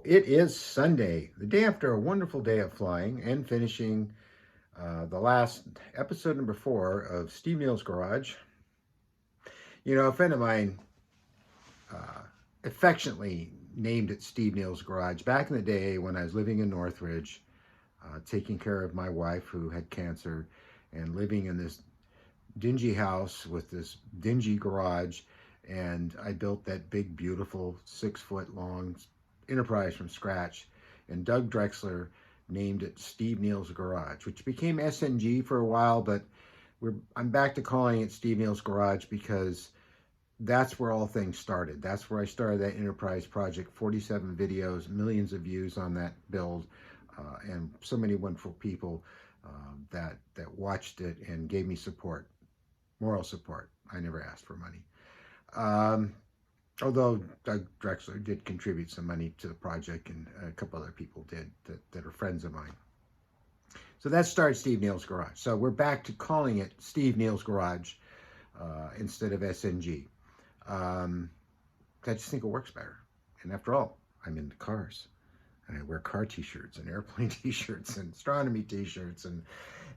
It is Sunday, the day after a wonderful day of flying and finishing the last episode number 4 of Steve Neill's Garage. You know, a friend of mine uh, affectionately named it Steve Neill's Garage back in the day when I was living in Northridge, taking care of my wife who had cancer and living in this dingy house with this dingy garage. And I built that big, beautiful 6-foot long enterprise from scratch. And Doug Drexler named it Steve Neill's Garage, which became SNG for a while, but I'm back to calling it Steve Neill's Garage because that's where all things started. That's where I started that enterprise project. 47 videos, millions of views on that build, and so many wonderful people that watched it and gave me support, moral support. I never asked for money. Although Doug Drexler did contribute some money to the project, and a couple other people did that are friends of mine. So that started Steve Neill's Garage. So we're back to calling it Steve Neill's Garage instead of SNG. I just think it works better. And after all, I'm into cars. And I wear car t-shirts and airplane t-shirts and astronomy t-shirts and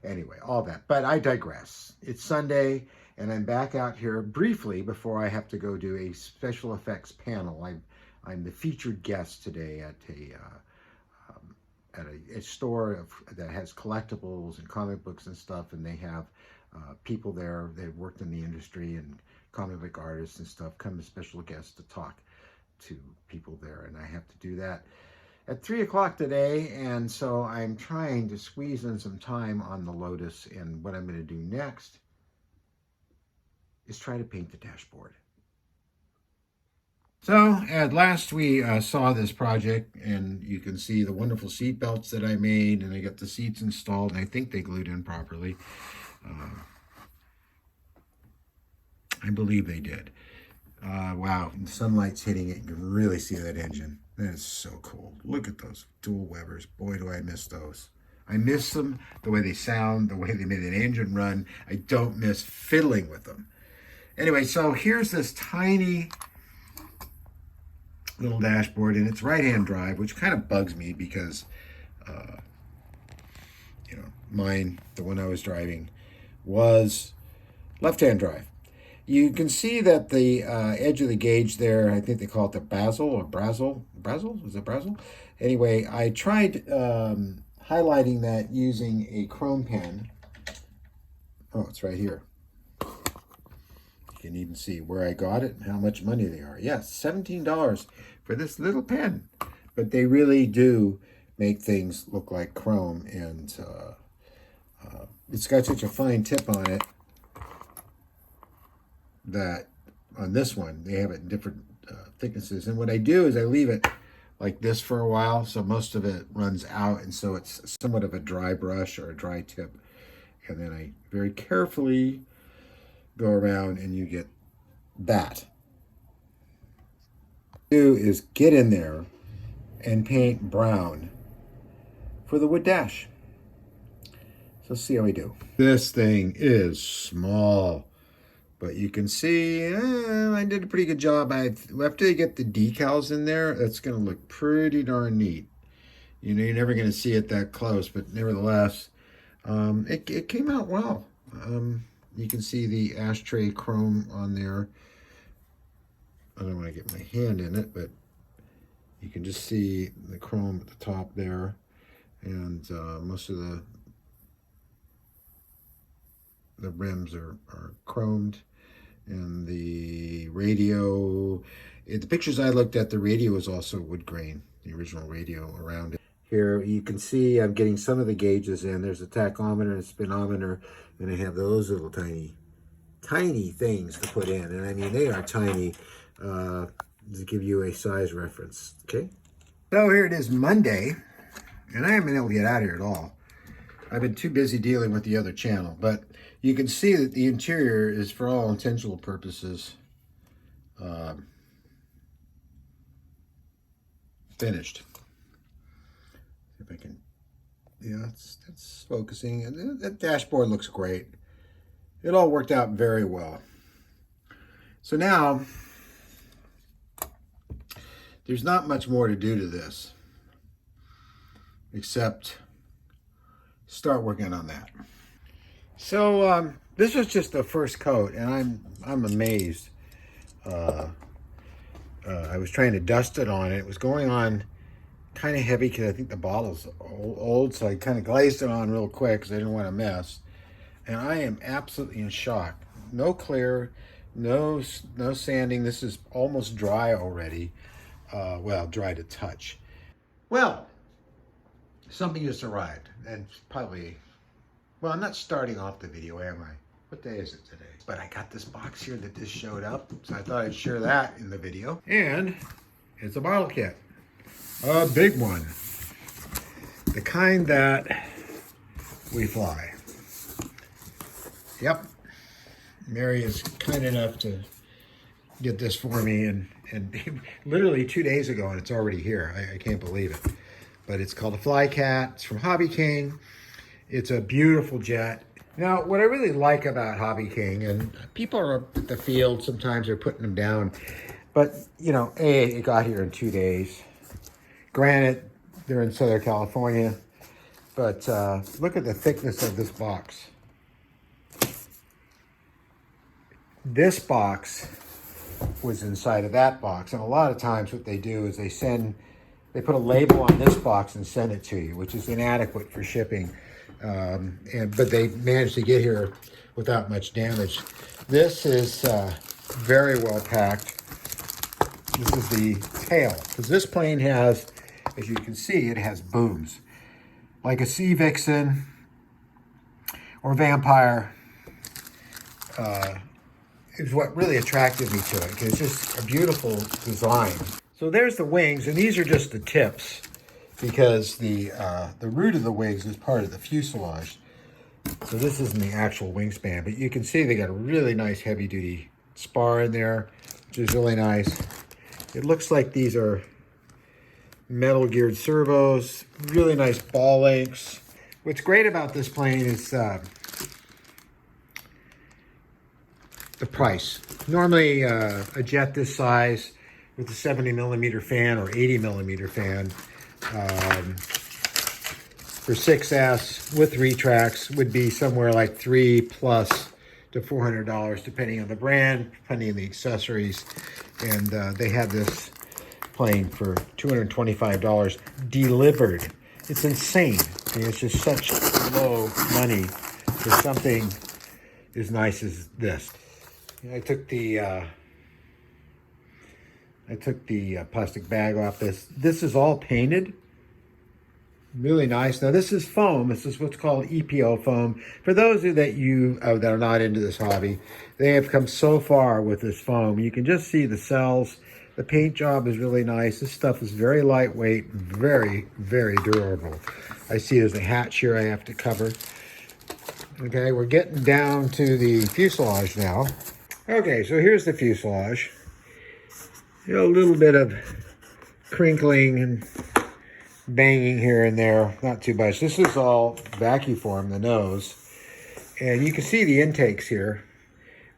anyway, all that. But I digress. It's Sunday, and I'm back out here briefly before I have to go do a special effects panel. I'm the featured guest today at a store that has collectibles and comic books and stuff, and they have people there. They've worked in the industry and comic book artists and stuff come as special guests to talk to people there, and I have to do that at 3 o'clock today, and so I'm trying to squeeze in some time on the Lotus, and what I'm going to do next is try to paint the dashboard. So at last we saw this project, and you can see the wonderful seat belts that I made, and I got the seats installed, and I think they glued in properly. I believe they did. Wow, the sunlight's hitting it. You can really see that engine. That is so cool. Look at those dual Webers. Boy, do I miss those. I miss them, the way they sound, the way they made an engine run. I don't miss fiddling with them. Anyway, so here's this tiny little dashboard, and it's right-hand drive, which kind of bugs me because, mine, the one I was driving, was left-hand drive. You can see that the edge of the gauge there, I think they call it the bezel or brazel. Brazel? Is it brazel? Anyway, I tried highlighting that using a chrome pen. Oh, it's right here. You can even see where I got it and how much money they are. Yes, $17 for this little pen. But they really do make things look like chrome, and it's got such a fine tip on it that on this one they have it in different thicknesses. And what I do is I leave it like this for a while, so most of it runs out, and so it's somewhat of a dry brush or a dry tip, and then I very carefully go around, and you get that. What I do is get in there and paint brown for the wood dash. So let's see how we do. This thing is small, but you can see I did a pretty good job. After you get the decals in there, that's going to look pretty darn neat. You know, you're never going to see it that close, but nevertheless, it came out well. You can see the ashtray chrome on there. I don't want to get my hand in it, but you can just see the chrome at the top there, and most of the rims are chromed. And the radio, the pictures I looked at, the radio is also wood grain, the original radio around it. Here you can see I'm getting some of the gauges in. There's a tachometer and a speedometer, and I have those little tiny things to put in. And I mean, they are tiny, to give you a size reference, okay? So here it is Monday, and I haven't been able to get out of here at all. I've been too busy dealing with the other channel, but you can see that the interior is, for all intentional purposes, finished. If I can, yeah, that's focusing. And that dashboard looks great. It all worked out very well. So now, there's not much more to do to this. except start working on that. So this was just the first coat, and I'm amazed. I was trying to dust it on. It was going on kind of heavy because I think the bottle's old, so I kind of glazed it on real quick because I didn't want to mess. And I am absolutely in shock. No clear, no sanding. This is almost dry already. Well, dry to touch. Well, something just arrived, and probably, well, I'm not starting off the video, am I? What day is it today? But I got this box here that just showed up, so I thought I'd share that in the video. And it's a bottle kit. A big one. The kind that we fly. Yep. Mary is kind enough to get this for me, and literally 2 days ago, and it's already here. I can't believe it. But it's called a Fly Cat. It's from Hobby King. It's a beautiful jet. Now, what I really like about Hobby King, and people are at the field, sometimes they're putting them down, but, you know, it got here in 2 days. Granted, they're in Southern California, but look at the thickness of this box. This box was inside of that box, and a lot of times what they do is they put a label on this box and send it to you, which is inadequate for shipping. But they managed to get here without much damage. This is very well packed. This is the tail, because this plane has, as you can see, it has booms. Like a Sea Vixen or Vampire is what really attracted me to it, because it's just a beautiful design. So there's the wings, and these are just the tips, because the root of the wings is part of the fuselage. So this isn't the actual wingspan, but you can see they got a really nice heavy-duty spar in there, which is really nice. It looks like these are metal geared servos, really nice ball links. What's great about this plane is the price. Normally a jet this size with a 70mm fan or 80mm fan for 6S with retracts would be somewhere like $3+ to $400, depending on the brand, depending on the accessories. And they had this plane for $225 delivered. It's insane. I mean, it's just such low money for something as nice as this. I took the plastic bag off this. This is all painted. Really nice. Now this is foam. This is what's called EPO foam. For those of you that are not into this hobby, they have come so far with this foam. You can just see the cells. The paint job is really nice. This stuff is very lightweight, very, very durable. I see there's a hatch here I have to cover. Okay, we're getting down to the fuselage now. Okay, so here's the fuselage. You know, a little bit of crinkling and banging here and there, not too much. This is all vacuform, the nose. And you can see the intakes here,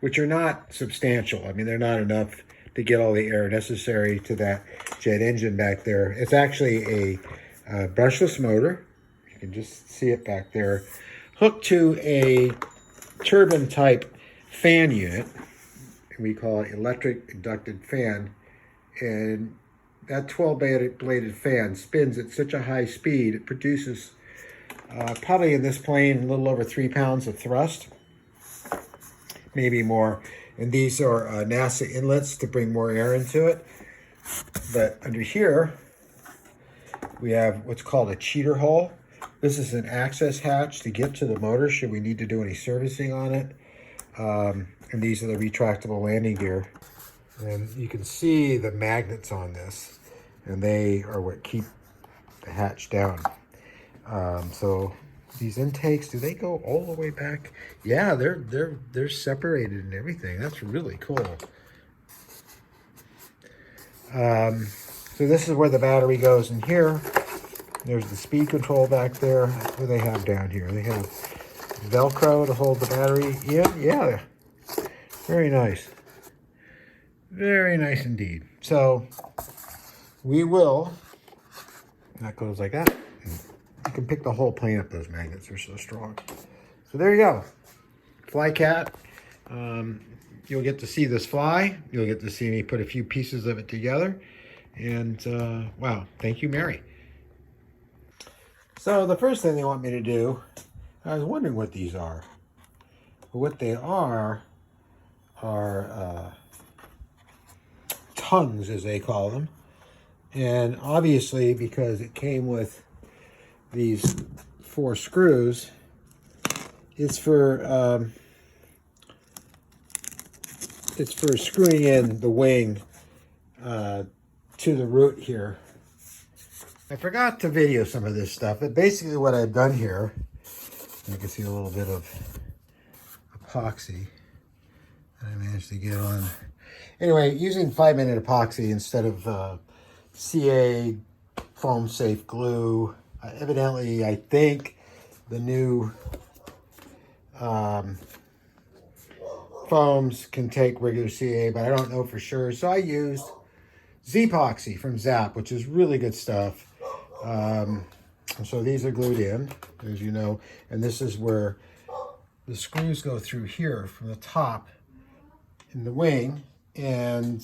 which are not substantial. I mean, they're not enough to get all the air necessary to that jet engine back there. It's actually a brushless motor. You can just see it back there. Hooked to a turbine type fan unit. We call it electric inducted fan. And that 12-bladed fan spins at such a high speed, it produces probably in this plane a little over 3 pounds of thrust, maybe more. And these are NASA inlets to bring more air into it. But under here, we have what's called a cheater hole. This is an access hatch to get to the motor should we need to do any servicing on it. And these are the retractable landing gear. And you can see the magnets on this, and they are what keep the hatch down. So these intakes, do they go all the way back? Yeah, they're separated and everything. That's really cool. So this is where the battery goes in here. There's the speed control back there. What do they have down here? They have Velcro to hold the battery in. Yeah, very nice. Very nice indeed. So we will, that goes like that. can pick the whole plane up. Those magnets are so strong. So there you go. Fly cat. You'll get to see this fly. You'll get to see me put a few pieces of it together. And wow, thank you, Mary. So the first thing they want me to do, I was wondering what these are. What they are tongues, as they call them. And obviously, because it came with these 4 screws, it's for screwing in the wing to the root here. I forgot to video some of this stuff, but basically what I've done here, you can see a little bit of epoxy that I managed to get on. Anyway, using 5-minute epoxy instead of CA foam safe glue. Evidently, I think the new foams can take regular CA, but I don't know for sure. So I used Z-Epoxy from Zap, which is really good stuff. So these are glued in, as you know, and this is where the screws go through here from the top in the wing, and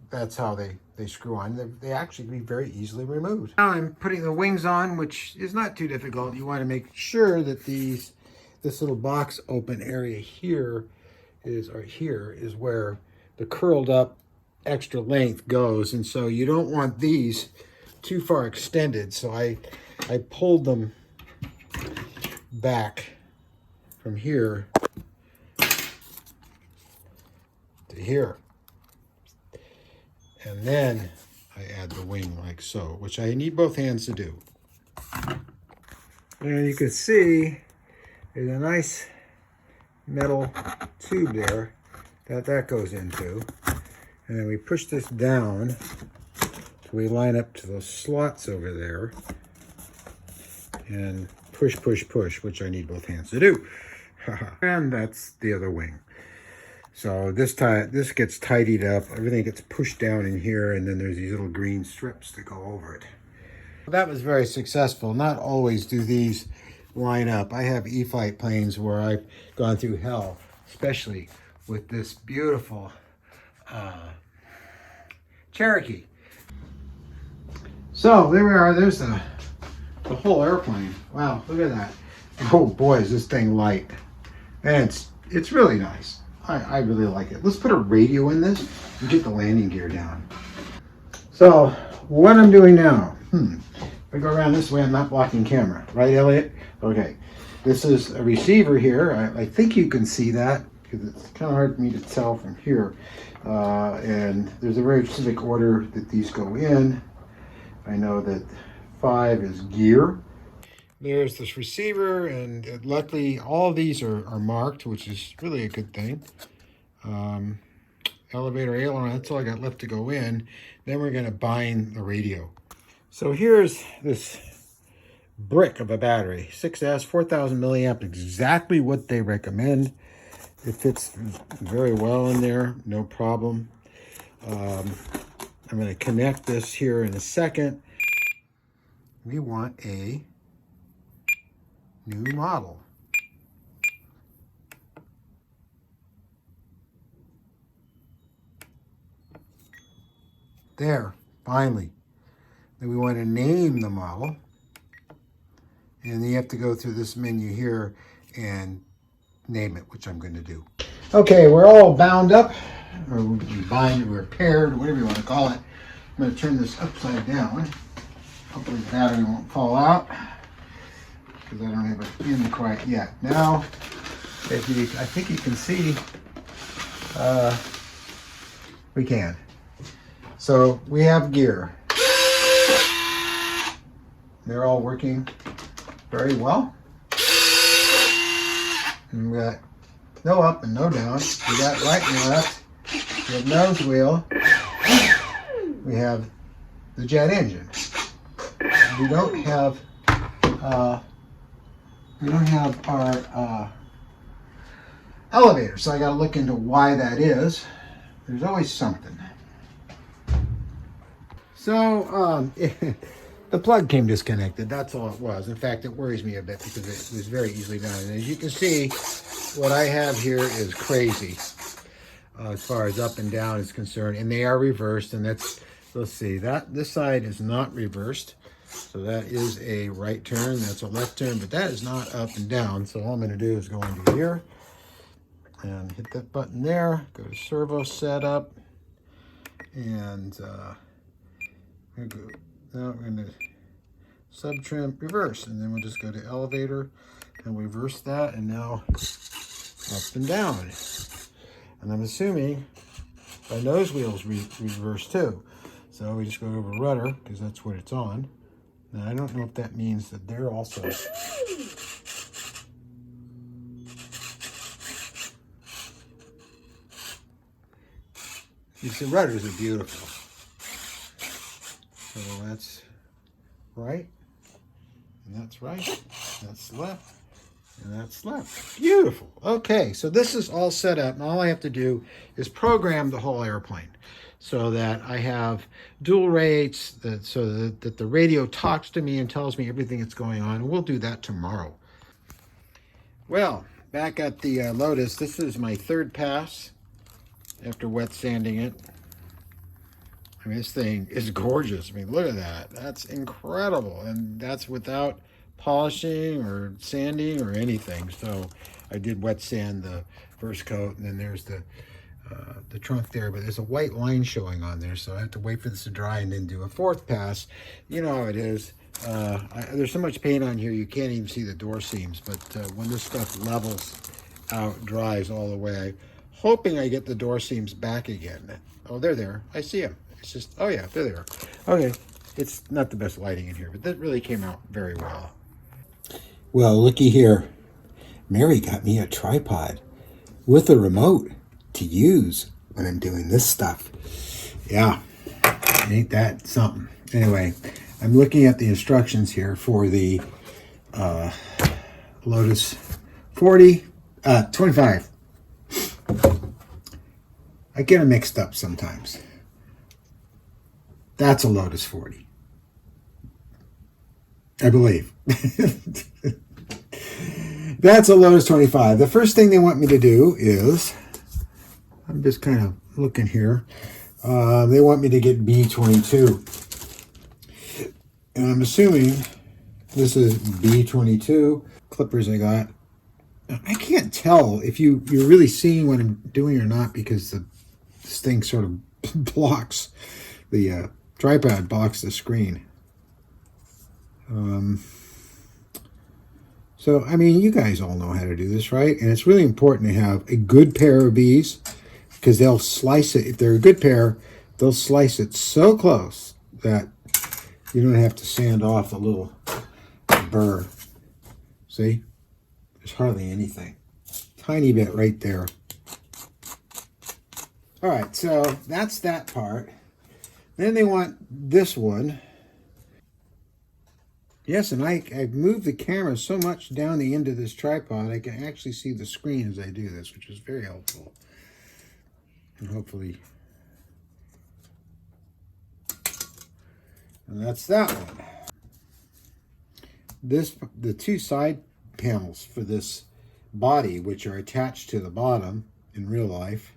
that's how they screw on. They actually can be very easily removed. Now I'm putting the wings on, which is not too difficult. You want to make sure that this little box open area here is where the curled up extra length goes, and so you don't want these too far extended. So I pulled them back from here to here, and then I add the wing like so, which I need both hands to do. And you can see there's a nice metal tube there that goes into, and then we push this down so we line up to those slots over there, and push, push, push, which I need both hands to do. And that's the other wing. So this gets tidied up, everything gets pushed down in here, and then there's these little green strips that go over it. That was very successful. Not always do these line up. I have E-flite planes where I've gone through hell, especially with this beautiful Cherokee. So there we are. There's the whole airplane. Wow, look at that. Oh boy, is this thing light. And it's really nice. I really like it. Let's put a radio in this and get the landing gear down. So what I'm doing now, if I go around this way, I'm not blocking camera, right, Elliot? Okay, this is a receiver here. I think you can see that because it's kind of hard for me to tell from here. And there's a very specific order that these go in. I know that 5 is gear. There's this receiver, and luckily all of these are marked, which is really a good thing. Elevator, aileron, that's all I got left to go in. Then we're going to bind the radio. So here's this brick of a battery, 6S, 4,000 milliamp, exactly what they recommend. It fits very well in there, no problem. I'm going to connect this here in a second. We want a new model. There, finally. Then we want to name the model. And then you have to go through this menu here and name it, which I'm going to do. Okay, we're all bound up, or we're paired, or whatever you want to call it. I'm going to turn this upside down. Hopefully the battery won't fall out, because I don't have it in quite yet. Now, I think you can see, we can. So we have gear. They're all working very well. And we got no up and no down. We got right and left. We have nose wheel. We have the jet engine. We don't have our elevator, so I got to look into why that is. There's always something. So The plug came disconnected. That's all it was. In fact, it worries me a bit because it was very easily done. And as you can see, what I have here is crazy as far as up and down is concerned. And they are reversed. And that's, let's see, this side is not reversed. So that is a right turn. That's a left turn. But that is not up and down. So all I'm going to do is go into here and hit that button there. Go to servo setup. And now we're going to sub trim reverse, and then we'll just go to elevator and reverse that, and now up and down. And I'm assuming my nose wheels reverse too. So we just go over rudder because that's what it's on. Now I don't know if that means that they're also these rudders are beautiful. So that's right, and that's right, that's left, and that's left. Beautiful. Okay, so this is all set up, and all I have to do is program the whole airplane so that I have dual rates, so that the radio talks to me and tells me everything that's going on, and we'll do that tomorrow. Well, back at the Lotus, this is my third pass after wet sanding it. I mean, this thing is gorgeous. I mean, look at that. That's incredible. And that's without polishing or sanding or anything. So I did wet sand the first coat, and then there's the trunk there, but there's a white line showing on there. So I have to wait for this to dry and then do a fourth pass. You know how it is. There's so much paint on here, you can't even see the door seams. But when this stuff levels out, dries all the way, hoping I get the door seams back again. Oh, they're there. I see them. It's just, oh yeah, there they are. Okay, it's not the best lighting in here, but that really came out very well. Well, looky here. Mary got me a tripod with a remote to use when I'm doing this stuff. Yeah, ain't that something? Anyway, I'm looking at the instructions here for the Lotus 25. I get them mixed up sometimes. That's a Lotus 40, I believe. That's a Lotus 25. The first thing they want me to do is, I'm just kind of looking here, they want me to get B22. And I'm assuming this is B22 clippers I got. I can't tell if you're really seeing what I'm doing or not because this thing sort of blocks the tripod, blocks the screen. So, I mean, you guys all know how to do this, right? And it's really important to have a good pair of these because they'll slice it. If they're a good pair, they'll slice it so close that you don't have to sand off a little burr. See? There's hardly anything. Tiny bit right there. All right, so that's that part. Then they want this one. Yes, and I've moved the camera so much down the end of this tripod, I can actually see the screen as I do this, which is very helpful. And hopefully, and that's that one. The two side panels for this body, which are attached to the bottom in real life.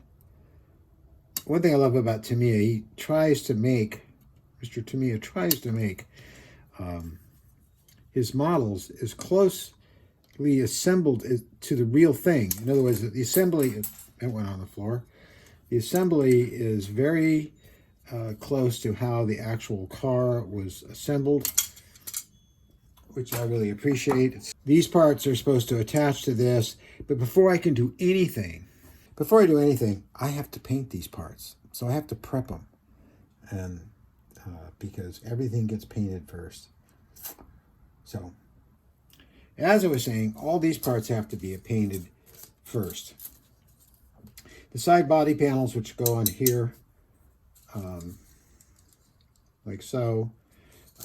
One thing I love about Tamiya, Mr. Tamiya tries to make his models as closely assembled to the real thing. In other words, the assembly, it went on the floor. The assembly is very close to how the actual car was assembled, which I really appreciate. These parts are supposed to attach to this, but before I do anything, I have to paint these parts. So I have to prep them, and because everything gets painted first. So, as I was saying, all these parts have to be painted first. The side body panels, which go on here, like so.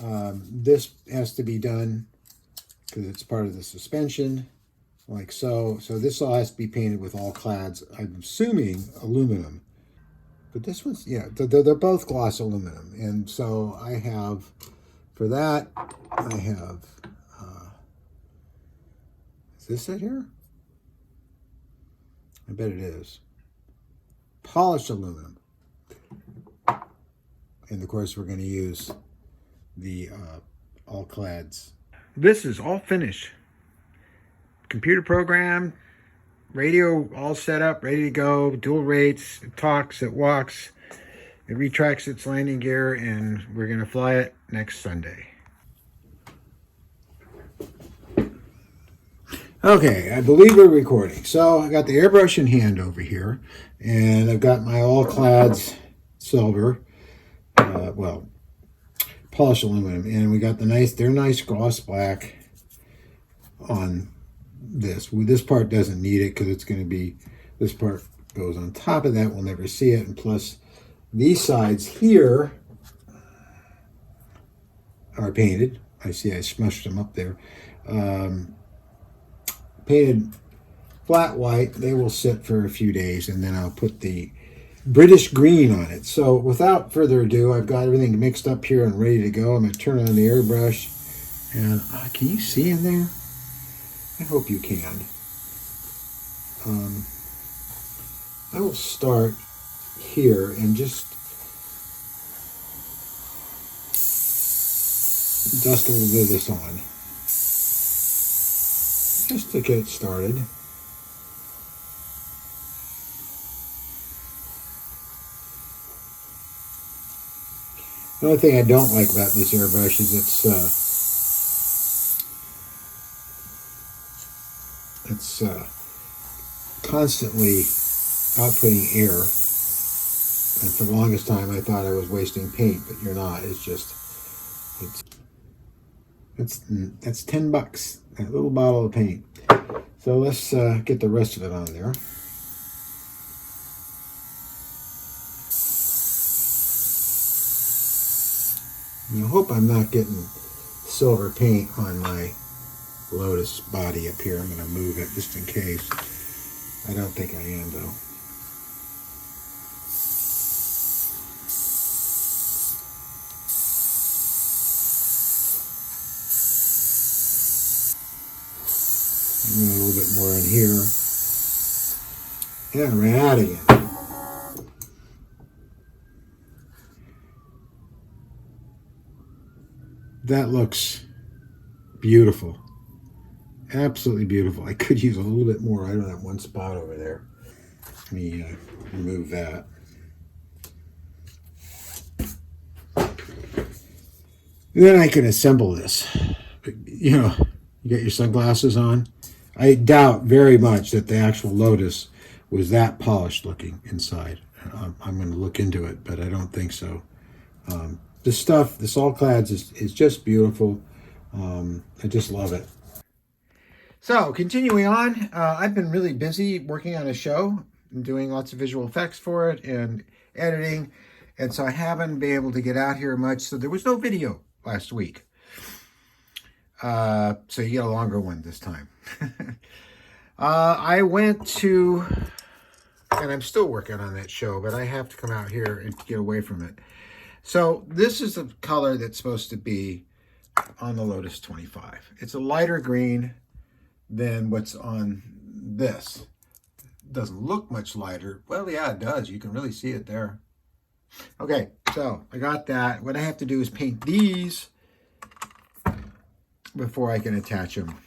This has to be done because it's part of the suspension, like so. So this all has to be painted with all clads, I'm assuming aluminum. But this one's, yeah, they're both gloss aluminum. And so I have, for that, I have, is this it here? I bet it is. Polished aluminum. And of course, we're going to use the all-clads. This is all finished. Computer program, radio all set up, ready to go, dual rates, it talks, it walks, it retracts its landing gear, and we're going to fly it next Sunday. Okay, I believe we're recording. So I got the airbrush in hand over here, and I've got my all-clads silver, well, polished aluminum, and we got the nice gloss black on this. This part doesn't need it because it's going to be, this part goes on top of that. We'll never see it. And plus, these sides here are painted. I see I smushed them up there. Painted flat white. They will sit for a few days, and then I'll put the British green on it. So without further ado, I've got everything mixed up here and ready to go. I'm going to turn on the airbrush. And can you see in there? I hope you can. I will start here and just dust a little bit of this on, just to get it started. The only thing I don't like about this airbrush is it's constantly outputting air, and for the longest time I thought I was wasting paint, but you're not. It's just that's $10, that little bottle of paint. So let's get the rest of it on there. And I hope I'm not getting silver paint on my Lotus body up here. I'm going to move it just in case. I don't think I am, though. A little bit more in here. Yeah, I ran out again. That looks beautiful. Absolutely beautiful. I could use a little bit more right on that one spot over there. Let me remove that. Then I can assemble this. You know, you got your sunglasses on. I doubt very much that the actual Lotus was that polished looking inside. I'm going to look into it, but I don't think so. This stuff, this all-clads is just beautiful. I just love it. So, continuing on, I've been really busy working on a show and doing lots of visual effects for it and editing, and so I haven't been able to get out here much, so there was no video last week. So you get a longer one this time. I went to, and I'm still working on that show, but I have to come out here and get away from it. So this is the color that's supposed to be on the Lotus 25. It's a lighter green than what's on this. It doesn't look much lighter. Well, yeah, it does. You can really see it there. Okay, so I got that. What I have to do is paint these before I can attach them.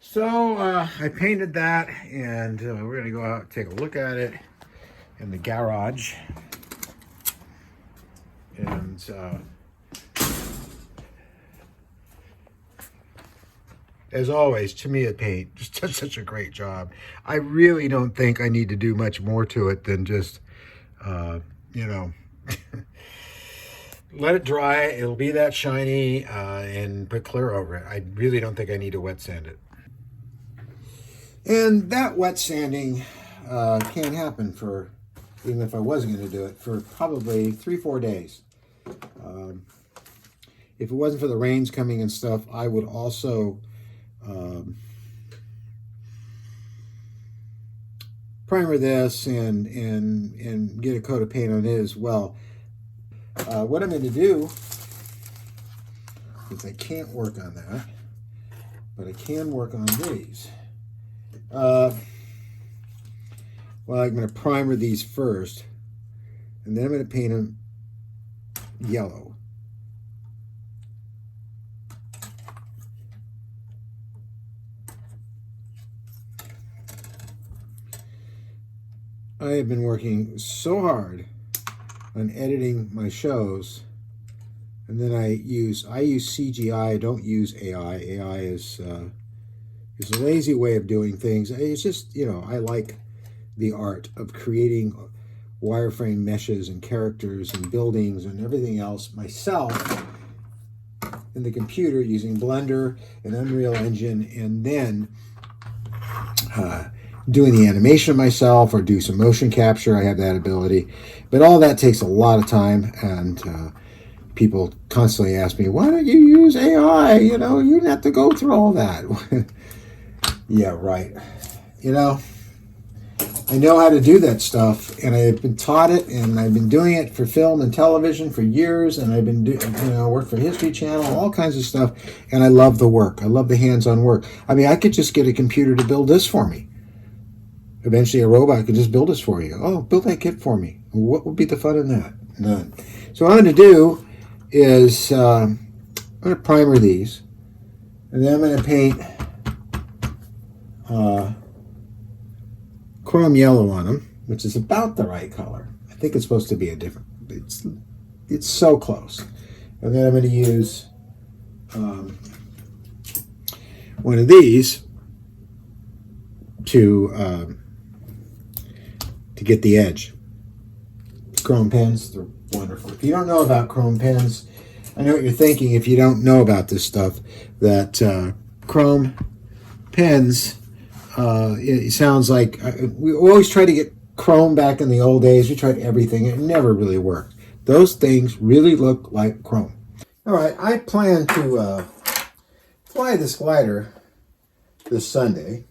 So I painted that, and we're going to go out and take a look at it in the garage. And as always, Tamiya Paint just does such a great job. I really don't think I need to do much more to it than just, you know, let it dry. It'll be that shiny, and put clear over it. I really don't think I need to wet sand it. And that wet sanding can't happen for, even if I was going to do it, for probably 3-4 days. If it wasn't for the rains coming and stuff, I would also primer this and get a coat of paint on it as well. What I'm going to do because I can't work on that, but I can work on these. Well, I'm going to primer these first, and then I'm going to paint them yellow. I have been working so hard on editing my shows, and then I use CGI. I don't use AI. AI is a lazy way of doing things. It's just, you know, I like the art of creating wireframe meshes and characters and buildings and everything else myself in the computer using Blender and Unreal Engine, and then doing the animation myself or do some motion capture. I have that ability, but all that takes a lot of time, and people constantly ask me, why don't you use AI? You know, you don't have to go through all that. Yeah, right. You know, I know how to do that stuff, and I've been taught it, and I've been doing it for film and television for years, and I've been doing, you know, work for History Channel, all kinds of stuff, and I love the work. I love the hands-on work. I mean, I could just get a computer to build this for me. Eventually, a robot could just build this for you. Oh, build that kit for me. What would be the fun in that? None. So what I'm going to do is I'm going to primer these, and then I'm going to paint chrome yellow on them, which is about the right color. I think it's supposed to be a different. It's so close. And then I'm going to use one of these to get the edge. Chrome pens, they're wonderful. If you don't know about chrome pens, I know what you're thinking if you don't know about this stuff, that chrome pens, it sounds like, we always try to get chrome back in the old days. We tried everything. It never really worked. Those things really look like chrome. All right, I plan to fly this glider this Sunday.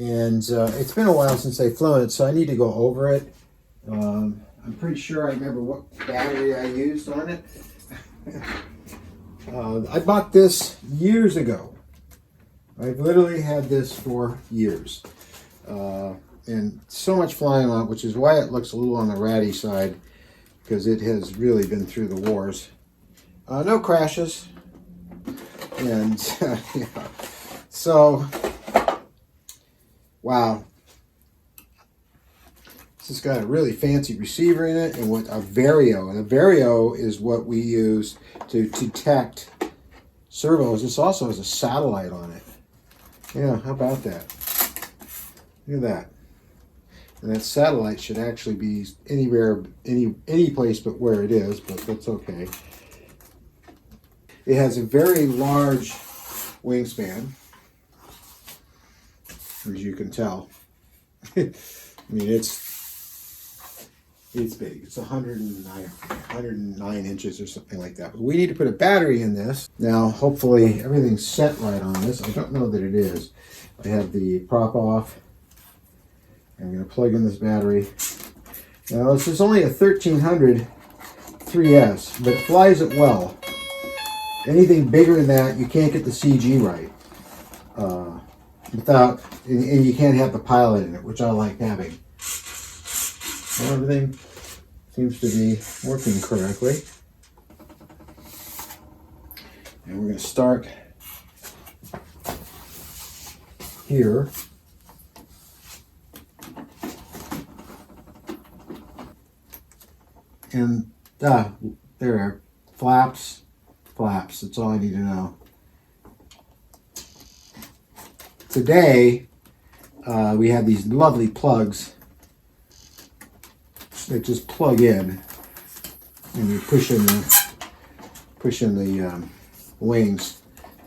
And it's been a while since I've flown it, so I need to go over it. I'm pretty sure I remember what battery I used on it. I bought this years ago. I've literally had this for years. And so much flying on it, which is why it looks a little on the ratty side, because it has really been through the wars. No crashes. And yeah. So, wow. This has got a really fancy receiver in it, and what a Vario. And a Vario is what we use to detect servos. This also has a satellite on it. Yeah, how about that? Look at that. And that satellite should actually be anywhere, any place but where it is, but that's okay. It has a very large wingspan, as you can tell. I mean, it's big. It's 109 inches or something like that. But we need to put a battery in this. Now, hopefully everything's set right on this. I don't know that it is. I have the prop off. I'm going to plug in this battery. Now, this is only a 1300 3S, but it flies it well. Anything bigger than that, you can't get the CG right. And you can't have the pilot in it, which I like having. Well, everything seems to be working correctly. And we're going to start here. And there are flaps. That's all I need to know. Today, we have these lovely plugs that just plug in, and you push in the wings.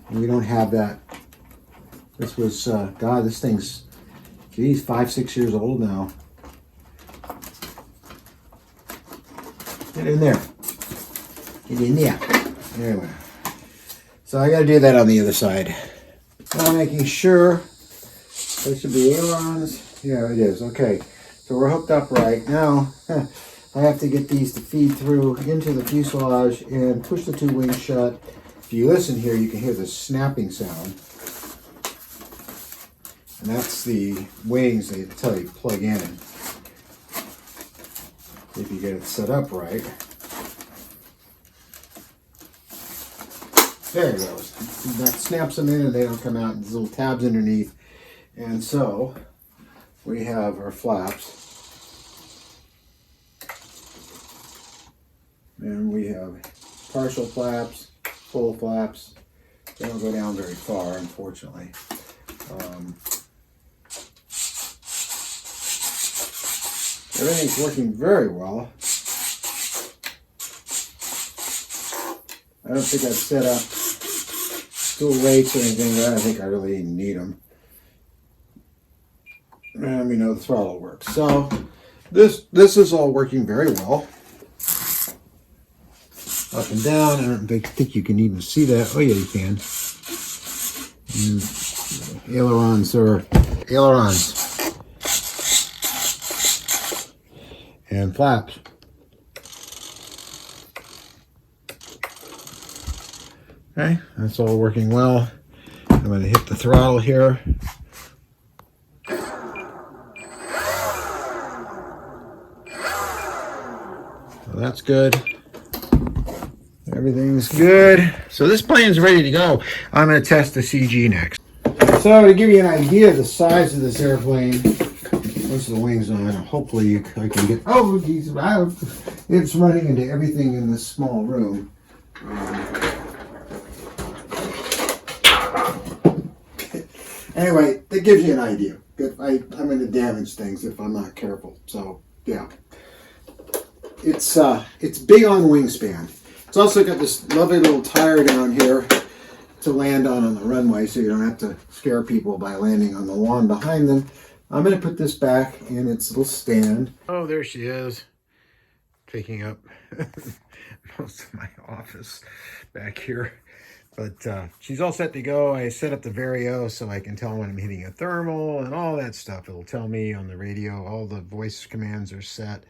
And we don't have that. This was God. This thing's, geez, 5-6 years old now. Get in there. Get in there. There we go. So I got to do that on the other side. Now making sure there should be ailerons. Yeah, it is. Okay. So we're hooked up right now. I have to get these to feed through into the fuselage and push the two wings shut. If you listen here, you can hear the snapping sound. And that's the wings they tell you to plug in. If you get it set up right. There it goes. That snaps them in and they don't come out. There's little tabs underneath. And so we have our flaps. And we have partial flaps, full flaps. They don't go down very far, unfortunately. Everything's working very well. I don't think I've set up dual rates or anything, but I don't think I really need them. And we know the throttle works. So this is all working very well. Up and down. I don't think you can even see that. Oh yeah, you can. And ailerons are ailerons. And flaps. Okay, that's all working well. I'm going to hit the throttle here. So that's good. Everything's good. So this plane's ready to go. I'm going to test the CG next. So to give you an idea of the size of this airplane, most of the wings on, hopefully I can get, oh geez, it's running into everything in this small room. Anyway, that gives you an idea. I'm going to damage things if I'm not careful. So yeah, it's big on wingspan. It's also got this lovely little tire down here to land on the runway, so you don't have to scare people by landing on the lawn behind them. I'm going to put this back in its little stand. Oh, there she is, taking up most of my office back here. But she's all set to go. I set up the Vario so I can tell when I'm hitting a thermal and all that stuff. It'll tell me on the radio. All the voice commands are set.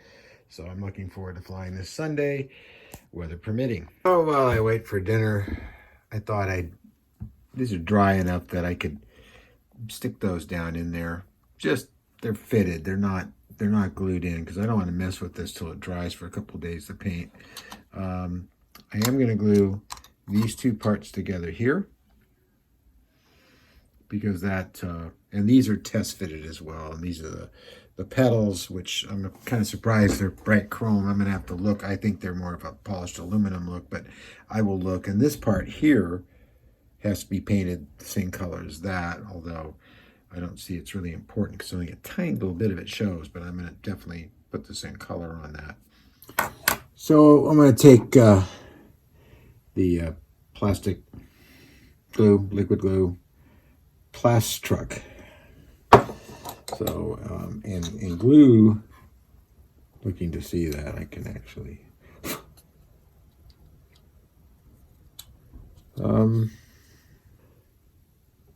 So I'm looking forward to flying this Sunday, weather permitting. Oh, while I wait for dinner, I thought these are dry enough that I could stick those down in there. Just, they're fitted. They're not glued in because I don't want to mess with this till it dries for a couple of days to paint. I am going to glue these two parts together here because that, and these are test fitted as well. And these are the pedals, which I'm kind of surprised they're bright chrome. I'm going to have to look. I think they're more of a polished aluminum look, but I will look. And this part here has to be painted the same color as that, although I don't see it's really important because only a tiny little bit of it shows, but I'm going to definitely put the same color on that. So I'm going to take the plastic glue, liquid glue, Plastruck. So, and glue, looking to see that I can actually,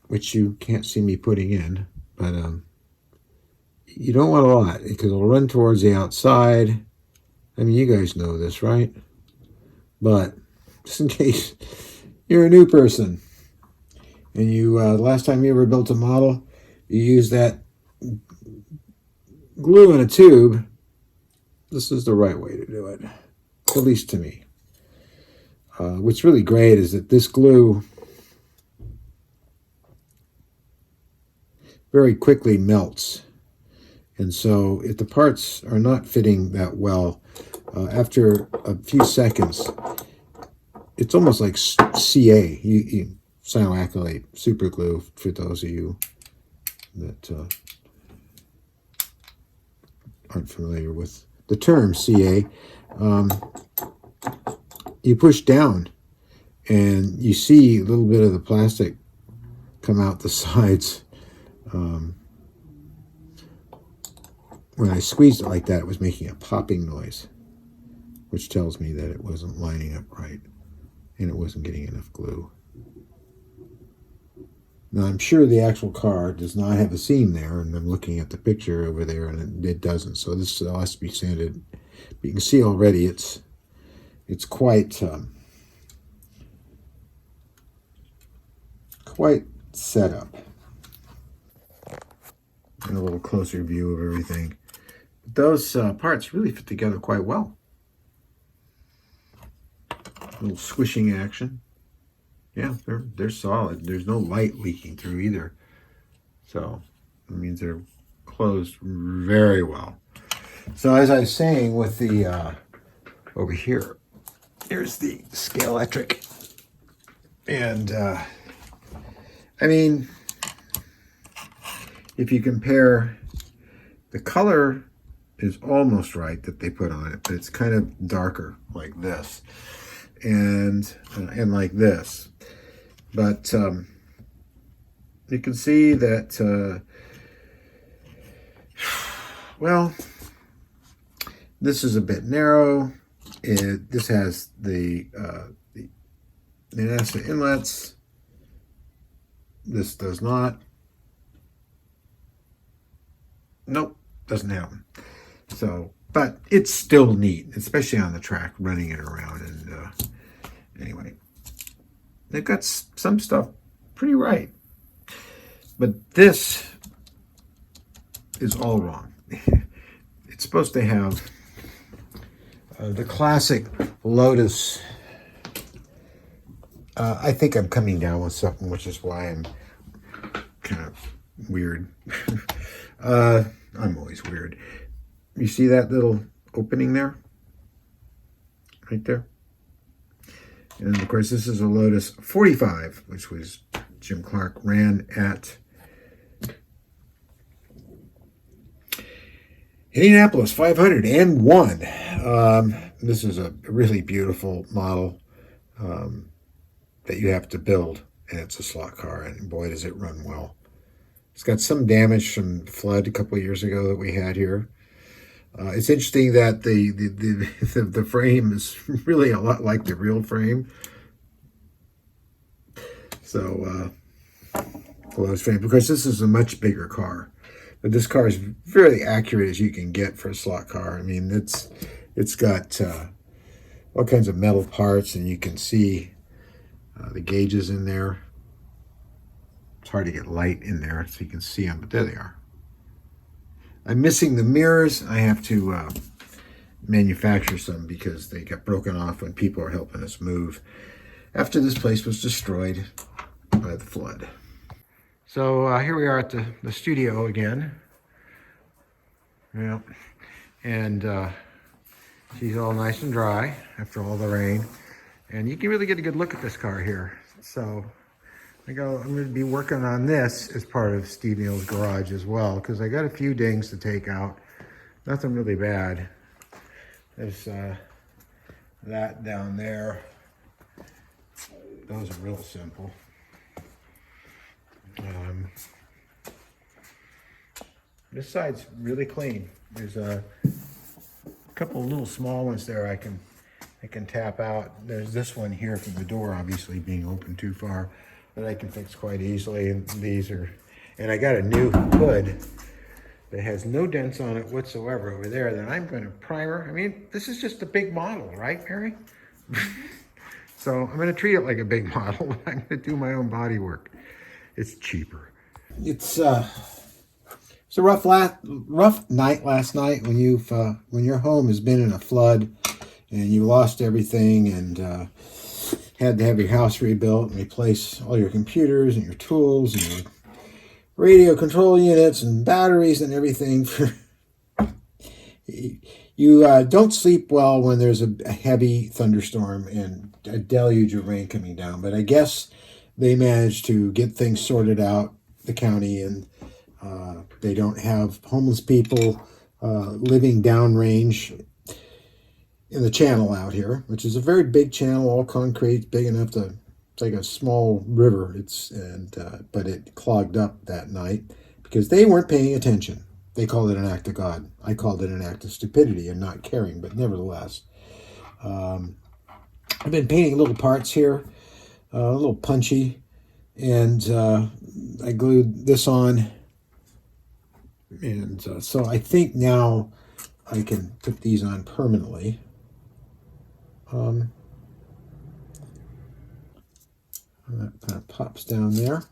which you can't see me putting in, but you don't want a lot because it'll run towards the outside. I mean, you guys know this, right? But just in case you're a new person and you, last time you ever built a model, you use that glue in a tube, this is the right way to do it, at least to me. What's really great is that this glue very quickly melts. And so if the parts are not fitting that well, after a few seconds, it's almost like CA, cyanoacrylate super glue, for those of you that aren't familiar with the term CA. You push down and you see a little bit of the plastic come out the sides. When I squeezed it like that, it was making a popping noise, which tells me that it wasn't lining up right and it wasn't getting enough glue. Now, I'm sure the actual car does not have a seam there, and I'm looking at the picture over there, and it doesn't. So this has to be sanded But you can see already it's quite quite set up. And a little closer view of everything. But those parts really fit together quite well. A little squishing action. Yeah, they're solid. There's no light leaking through either. So it means they're closed very well. So as I was saying with the over here, here's the Scalextric. And I mean, if you compare, the color is almost right that they put on it, but it's kind of darker like this and like this. But you can see that, well, this is a bit narrow. This has the NASA inlets. This does not. Nope, doesn't have them. So, but it's still neat, especially on the track, running it around. And anyway, they've got some stuff pretty right. But this is all wrong. It's supposed to have the classic Lotus. I think I'm coming down with something, which is why I'm kind of weird. I'm always weird. You see that little opening there? Right there? And of course, this is a Lotus 45, which was Jim Clark ran at Indianapolis 501. This is a really beautiful model that you have to build, and it's a slot car, and boy, does it run well. It's got some damage from flood a couple of years ago that we had here. It's interesting that the frame is really a lot like the real frame. So, Lotus frame, because this is a much bigger car. But this car is very accurate as you can get for a slot car. I mean, it's got all kinds of metal parts, and you can see the gauges in there. It's hard to get light in there so you can see them, but there they are. I'm missing the mirrors. I have to manufacture some because they got broken off when people are helping us move after this place was destroyed by the flood. So here we are at the studio again. Yeah, and she's all nice and dry after all the rain. And you can really get a good look at this car here. So I'm going to be working on this as part of Steve Neill's garage as well, because I got a few dings to take out. Nothing really bad. There's that down there. Those are real simple. This side's really clean. There's a couple of little small ones there I can tap out. There's this one here from the door, obviously being open too far, that I can fix quite easily. And these are, and I got a new hood that has no dents on it whatsoever over there that I'm going to primer. I mean, this is just a big model, right, Perry? So I'm going to treat it like a big model. I'm going to do my own body work. It's cheaper. It's a rough night last night when when your home has been in a flood and you lost everything and had to have your house rebuilt and replace all your computers and your tools and your radio control units and batteries and everything. You don't sleep well when there's a heavy thunderstorm and a deluge of rain coming down. But I guess they managed to get things sorted out, the county, and they don't have homeless people living downrange in the channel out here, which is a very big channel, all concrete, big enough to, it's like a small river. But it clogged up that night because they weren't paying attention. They called it an act of God. I called it an act of stupidity and not caring, but nevertheless. I've been painting little parts here, a little punchy, and I glued this on. And so I think now I can put these on permanently. That kind of pops down there.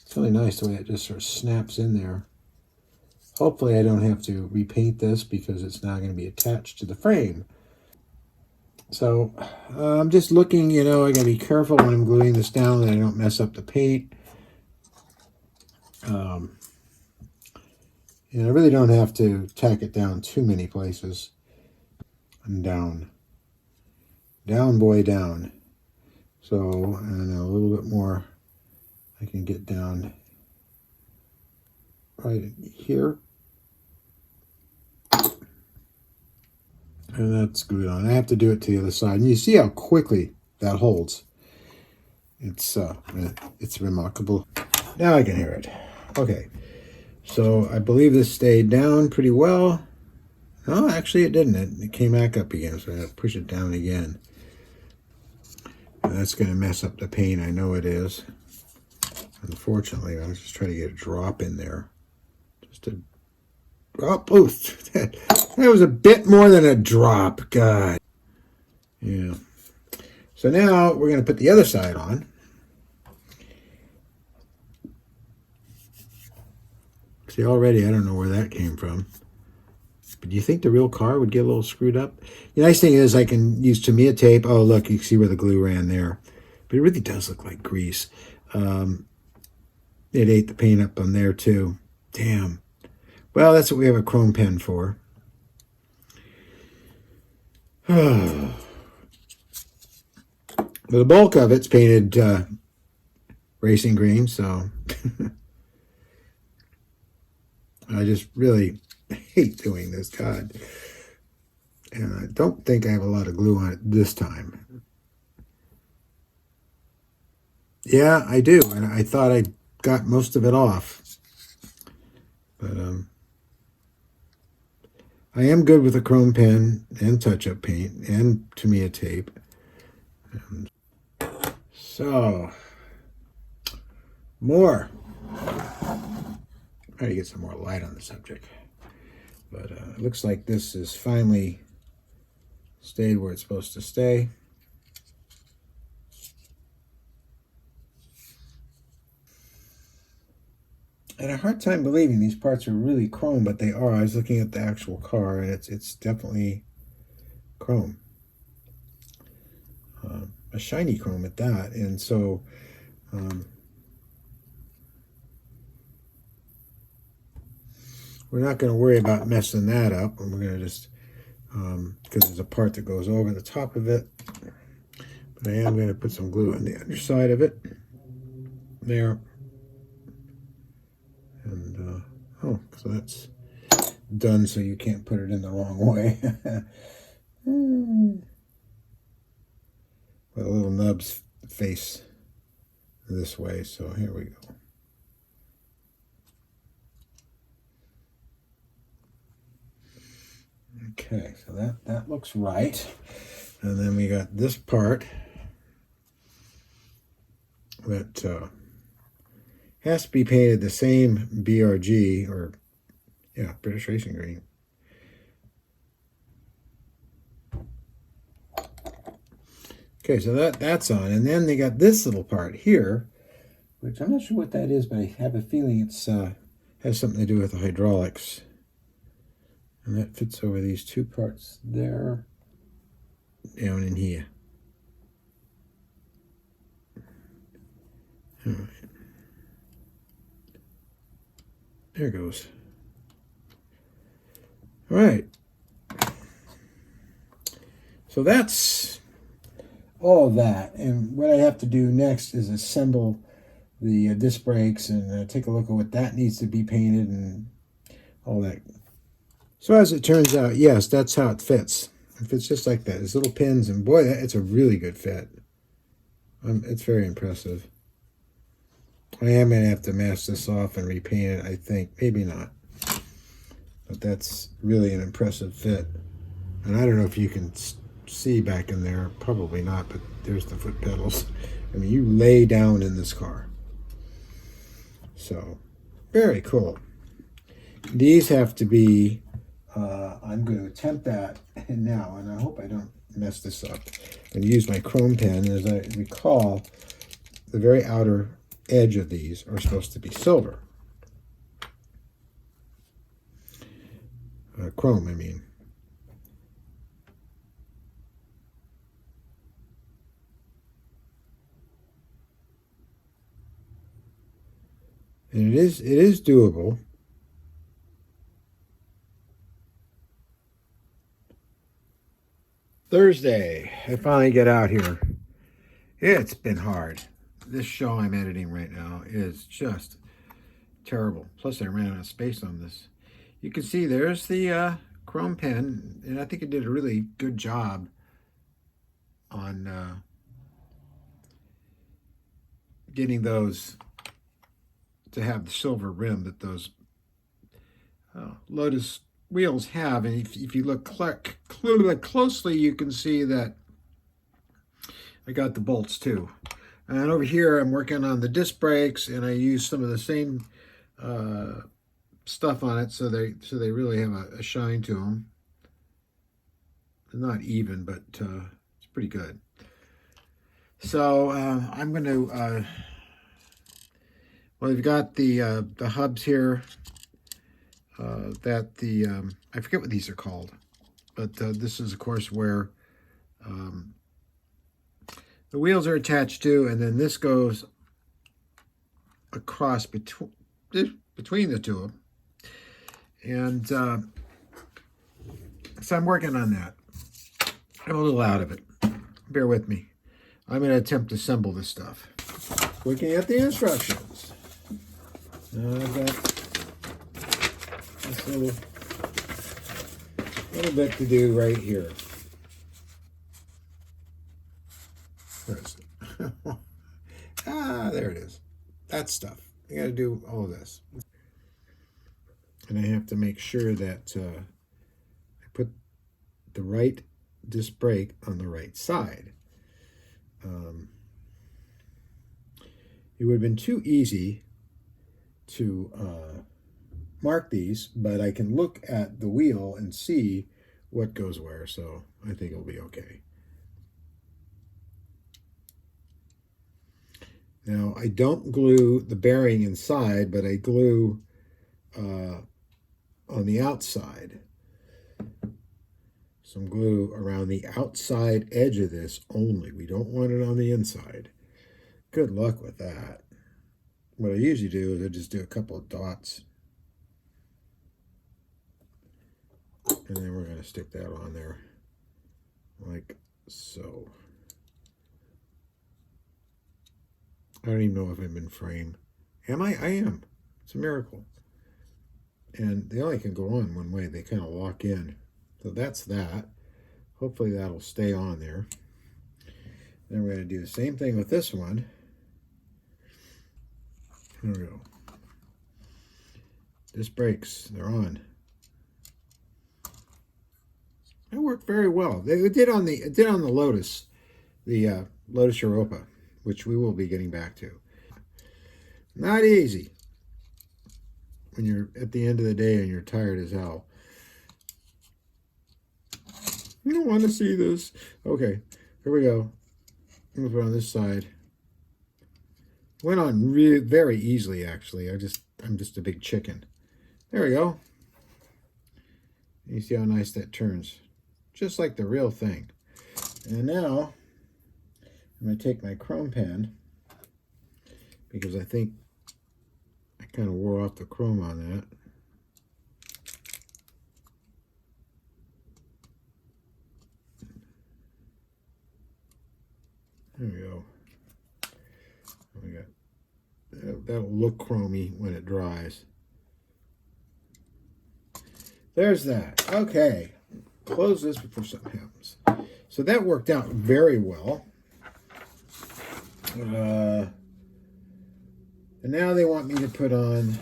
It's really nice the way it just sort of snaps in there. Hopefully I don't have to repaint this because it's now going to be attached to the frame. So I'm just looking, I got to be careful when I'm gluing this down that I don't mess up the paint. I really don't have to tack it down too many places. And down. Down, boy, down. So, and a little bit more I can get down right here. And that's glued on. I have to do it to the other side. And you see how quickly that holds. It's remarkable. Now I can hear it. Okay. So I believe this stayed down pretty well. No, actually it didn't. It came back up again. So I have to push it down again. And that's going to mess up the paint. I know it is. Unfortunately, I was just trying to get a drop in there. Just a drop. Oh, that was a bit more than a drop. God. Yeah. So now we're going to put the other side on. See, already I don't know where that came from. But do you think the real car would get a little screwed up? The nice thing is I can use Tamiya tape. Oh, look, you can see where the glue ran there. But it really does look like grease. It ate the paint up on there, too. Damn. Well, that's what we have a chrome pen for. The bulk of it's painted racing green, so I just really hate doing this, God. And I don't think I have a lot of glue on it this time. Yeah, I do. And I thought I got most of it off. But I am good with a chrome pen and touch-up paint and Tamiya tape. So, more. Try to get some more light on the subject. But it looks like this is finally stayed where it's supposed to stay. I had a hard time believing these parts are really chrome, but they are. I was looking at the actual car, and it's definitely chrome. A shiny chrome at that. And so we're not going to worry about messing that up. And we're going to just, because there's a part that goes over the top of it. But I am going to put some glue on the underside of it. There. And, oh, so that's done so you can't put it in the wrong way. With a little nubs face this way, so here we go. Okay, so that looks right. And then we got this part that has to be painted the same BRG, or yeah, British Racing Green. Okay, so that's on. And then they got this little part here, which I'm not sure what that is, but I have a feeling it's has something to do with the hydraulics. And that fits over these two parts there, down in here. All right. There it goes. All right. So that's all of that. And what I have to do next is assemble the disc brakes and take a look at what that needs to be painted and all that. So as it turns out, yes, that's how it fits. It fits just like that. There's little pins, and boy, it's a really good fit. It's very impressive. I am going to have to mask this off and repaint it, I think. Maybe not. But that's really an impressive fit. And I don't know if you can see back in there. Probably not, but there's the foot pedals. I mean, you lay down in this car. So, very cool. These have to be I'm going to attempt that now, and I hope I don't mess this up. I'm going to use my chrome pen. As I recall, the very outer edge of these are supposed to be silver. Chrome, I mean. And it is doable. Thursday, I finally get out here. It's been hard. This show I'm editing right now is just terrible. Plus, I ran out of space on this. You can see there's the chrome pen, and I think it did a really good job on getting those to have the silver rim that those Lotus wheels have. And if you look closely, you can see that I got the bolts too. And over here, I'm working on the disc brakes, and I use some of the same stuff on it, so they really have a shine to them. Not even, but it's pretty good. So I'm going to. Well, we've got the hubs here. That the I forget what these are called, but this is of course where the wheels are attached to, and then this goes across between the two of them. And so I'm working on that. I'm a little out of it. Bear with me. I'm going to attempt to assemble this stuff. Looking at the instructions. I've got this little bit to do right here. Where is it? There it is. That stuff. I got to do all of this. And I have to make sure that I put the right disc brake on the right side. It would have been too easy to mark these, but I can look at the wheel and see what goes where, so I think it'll be okay. Now, I don't glue the bearing inside, but I glue on the outside. Some glue around the outside edge of this only. We don't want it on the inside. Good luck with that. What I usually do is I just do a couple of dots. And then we're going to stick that on there like so. I don't even know if I'm in frame. Am I? I am. It's a miracle. And they only can go on one way. They kind of lock in. So that's that. Hopefully that'll stay on there. Then we're going to do the same thing with this one. There we go. Disc brakes, they're on. It worked very well. It did on the Lotus, the Lotus Europa, which we will be getting back to. Not easy when you're at the end of the day and you're tired as hell. You don't want to see this. Okay, here we go. I'm going to put it on this side. Went on very easily, actually. I'm just a big chicken. There we go. You see how nice that turns. Just like the real thing. And now, I'm going to take my chrome pen, because I think I kind of wore off the chrome on that. There we go. We got that'll look chromy when it dries. There's that. Okay, close this before something happens. So that worked out very well. And now they want me to put on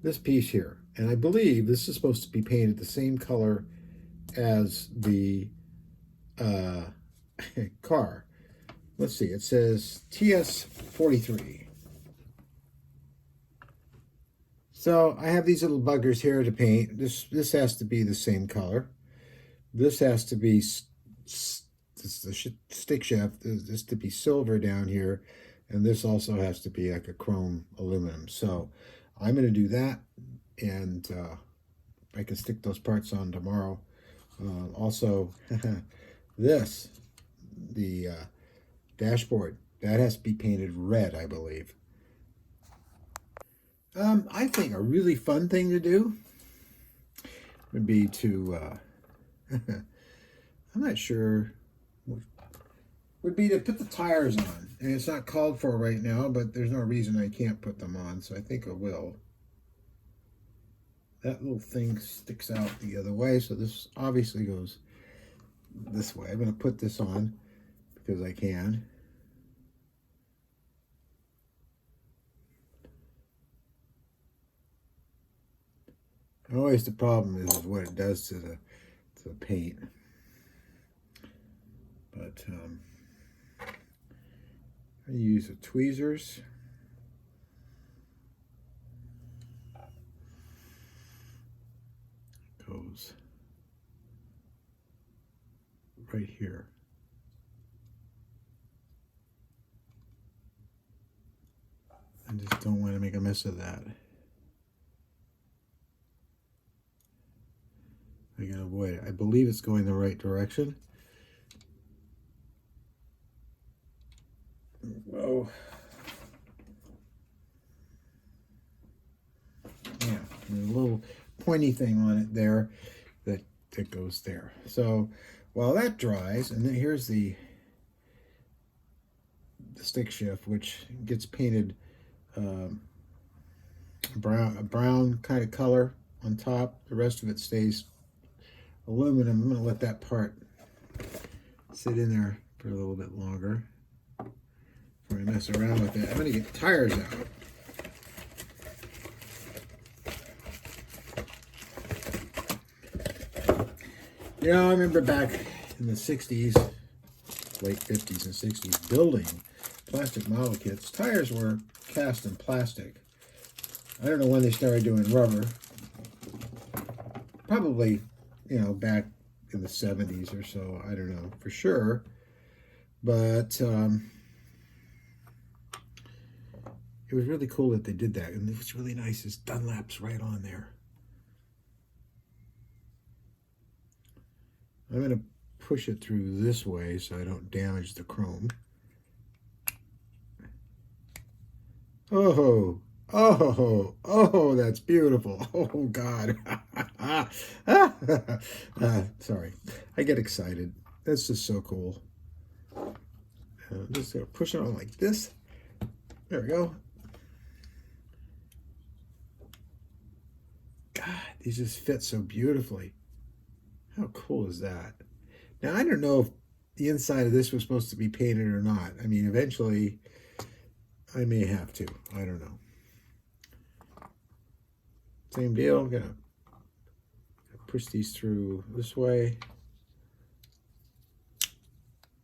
this piece here, and I believe this is supposed to be painted the same color as the car. Let's see, it says TS43. So I have these little buggers here to paint. This has to be the same color. This has to be the stick shift. This to be silver down here, and this also has to be like a chrome aluminum. So I'm going to do that, and I can stick those parts on tomorrow. Also, this, the dashboard, that has to be painted red, I believe. I think a really fun thing to do would be to, I'm not sure, would be to put the tires on. And it's not called for right now, but there's no reason I can't put them on, so I think I will. That little thing sticks out the other way, so this obviously goes this way. I'm going to put this on because I can. Always the problem is what it does to the paint. But I use the tweezers. Goes right here. I just don't want to make a mess of that. I can avoid it. I believe it's going the right direction. Whoa. Yeah, there's a little pointy thing on it there that goes there. So while that dries, and then here's the stick shift, which gets painted a brown kind of color on top. The rest of it stays aluminum. I'm going to let that part sit in there for a little bit longer before I mess around with it. I'm going to get the tires out. You know, I remember back in the 60s, late 50s and 60s, building plastic model kits. Tires were cast in plastic. I don't know when they started doing rubber. Probably, you know, back in the 70s or so. I don't know for sure. But it was really cool that they did that. And what's really nice is Dunlap's right on there. I'm going to push it through this way so I don't damage the chrome. Oh, oh, oh, that's beautiful. Oh, God. Sorry. I get excited. That's just so cool. I'm just going to push it on like this. There we go. God, these just fit so beautifully. How cool is that? Now, I don't know if the inside of this was supposed to be painted or not. I mean, eventually, I may have to. I don't know. Same deal. I'm going to push these through this way.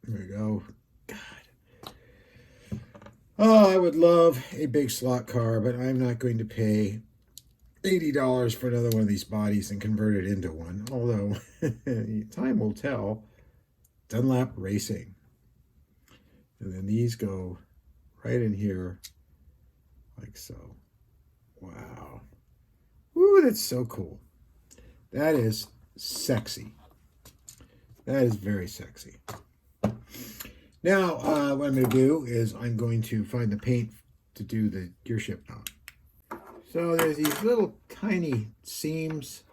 There we go. God. Oh, I would love a big slot car, but I'm not going to pay $80 for another one of these bodies and convert it into one. Although, time will tell. Dunlap Racing. And then these go right in here like so. Wow. Ooh, that's so cool. That is sexy. That is very sexy. Now, what I'm going to do is I'm going to find the paint to do the gear shift knot. So there's these little tiny seams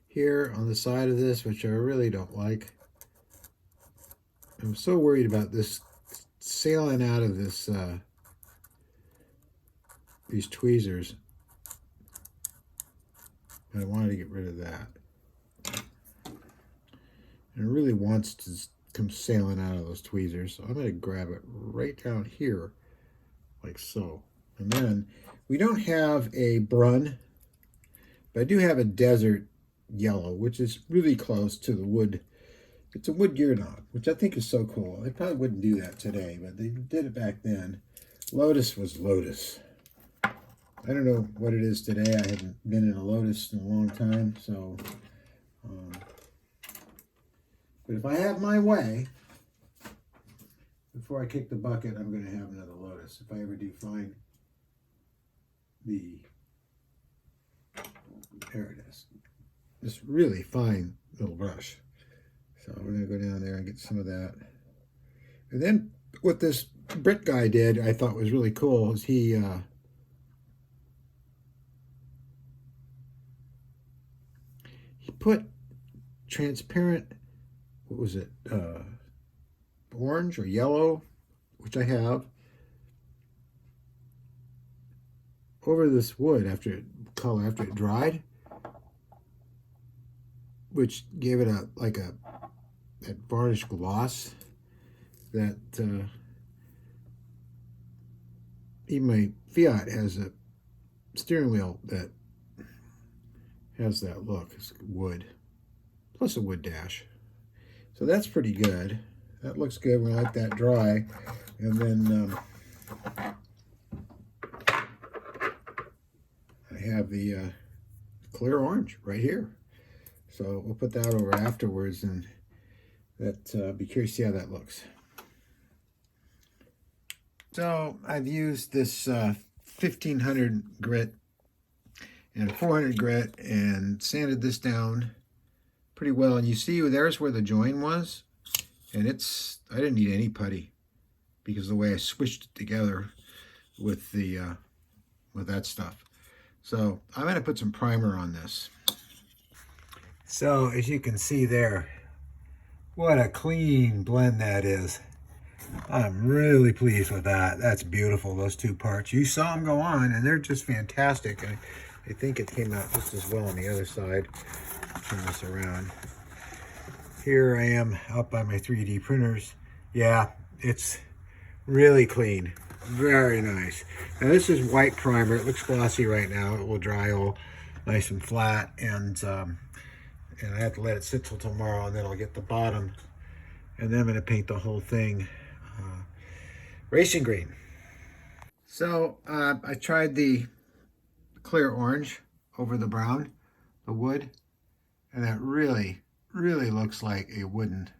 here on the side of this, which I really don't like. I'm so worried about this sailing out of this these tweezers. I wanted to get rid of that. And it really wants to come sailing out of those tweezers. So I'm going to grab it right down here, like so. And then we don't have a brun, but I do have a desert yellow, which is really close to the wood. It's a wood gear knob, which I think is so cool. They probably wouldn't do that today, but they did it back then. Lotus was Lotus. I don't know what it is today. I haven't been in a Lotus in a long time, so. But if I have my way, before I kick the bucket, I'm going to have another Lotus. If I ever do find the, there it is. This really fine little brush. So we're going to go down there and get some of that. And then what this Brit guy did, I thought was really cool, is he put transparent, what was it, orange or yellow, which I have, over this wood after it dried, which gave it that varnish gloss that even my Fiat has a steering wheel that has that look. It's wood, plus a wood dash. So that's pretty good. That looks good. We let that dry. And then I have the clear orange right here. So we'll put that over afterwards, and that be curious to see how that looks. So I've used this 1500 grit and 400 grit and sanded this down pretty well. And you see there's where the join was, and I didn't need any putty because of the way I switched it together with the with that stuff. So I'm going to put some primer on this. So as you can see there, what a clean blend that is. I'm really pleased with that. That's beautiful, those two parts. You saw them go on, and they're just fantastic. I think it came out just as well on the other side. Turn this around. Here I am out by my 3D printers. Yeah, it's really clean. Very nice. Now this is white primer. It looks glossy right now. It will dry all nice and flat, and I have to let it sit till tomorrow, and then I'll get the bottom, and then I'm going to paint the whole thing racing green. So I tried the clear orange over the brown, the wood, and that really looks like a wooden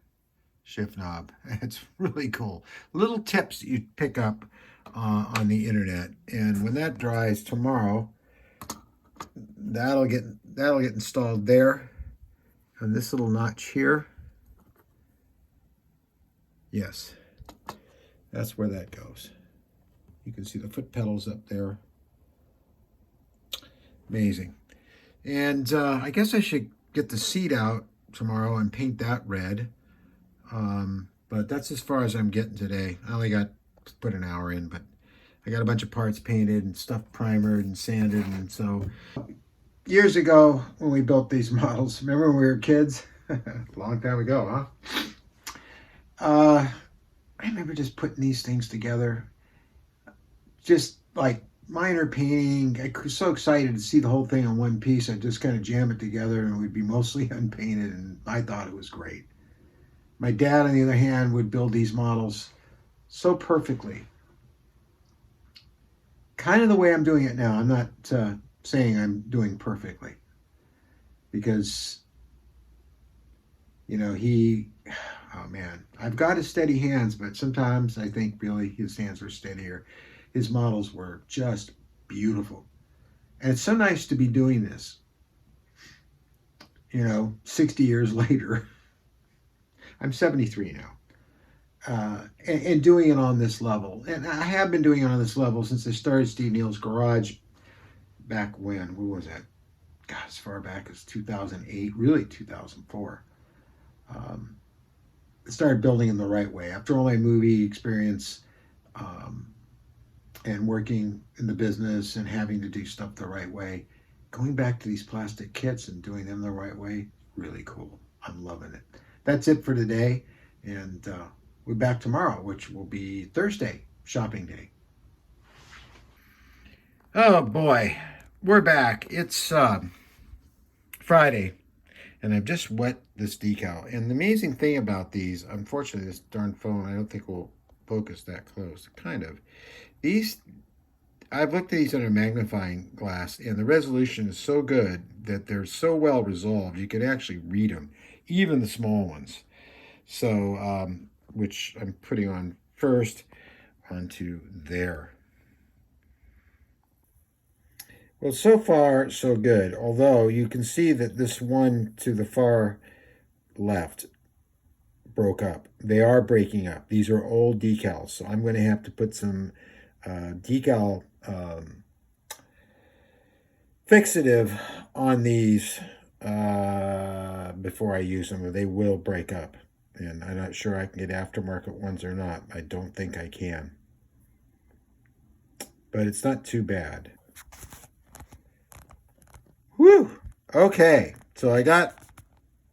shift knob. It's really cool. Little tips that you pick up on the internet, and when that dries tomorrow, that'll get installed there, and this little notch here. Yes, that's where that goes. You can see the foot pedals up there. Amazing. And I guess I should get the seat out tomorrow and paint that red. But that's as far as I'm getting today. I only got to put an hour in, but I got a bunch of parts painted and stuff primered and sanded. And so years ago when we built these models, remember when we were kids? A long time ago, huh? I remember just putting these things together, just like minor painting. I was so excited to see the whole thing in one piece. I'd just kind of jam it together and it would be mostly unpainted, and I thought it was great. My dad, on the other hand, would build these models so perfectly. Kind of the way I'm doing it now. I'm not saying I'm doing perfectly, because, you know, oh man, I've got his steady hands, but sometimes I think really his hands are steadier. His models were just beautiful. And it's so nice to be doing this, 60 years later. I'm 73 now. And doing it on this level. And I have been doing it on this level since I started Steve Neill's Garage back when was that? God, as far back as 2008, really 2004. I started building in the right way. After all my movie experience and working in the business and having to do stuff the right way, going back to these plastic kits and doing them the right way, really cool. I'm loving it. That's it for today, and we're back tomorrow, which will be Thursday, shopping day. Oh boy, we're back. It's Friday, and I've just wet this decal. And the amazing thing about these, unfortunately, this darn phone, I don't think will focus that close. Kind of. These I've looked at these under magnifying glass, and the resolution is so good that they're so well resolved you can actually read them, even the small ones. So, which I'm putting on first onto there. Well, so far, so good. Although you can see that this one to the far left broke up. They are breaking up. These are old decals, so I'm going to have to put some decal fixative on these before I use them, or they will break up. And I'm not sure I can get aftermarket ones or not. I don't think I can. But it's not too bad. Whew! Okay, so I got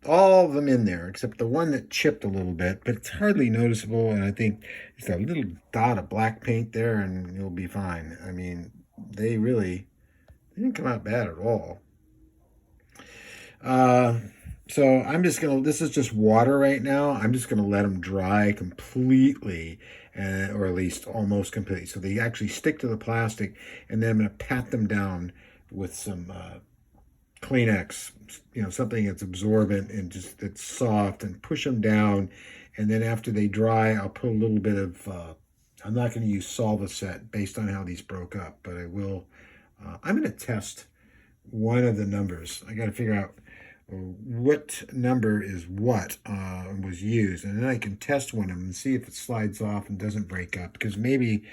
all of them in there, except the one that chipped a little bit, but it's hardly noticeable, and I think just a little dot of black paint there, and you'll be fine. I mean, they didn't come out bad at all. So I'm just gonna, this is just water right now. I'm just gonna let them dry completely, or at least almost completely. So they actually stick to the plastic, and then I'm gonna pat them down with some Kleenex, something that's absorbent and just that's soft, and push them down. And then after they dry, I'll put a little bit of, I'm not going to use Solvaset based on how these broke up, but I will, I'm going to test one of the numbers. I got to figure out what number is what was used, and then I can test one of them and see if it slides off and doesn't break up, because maybe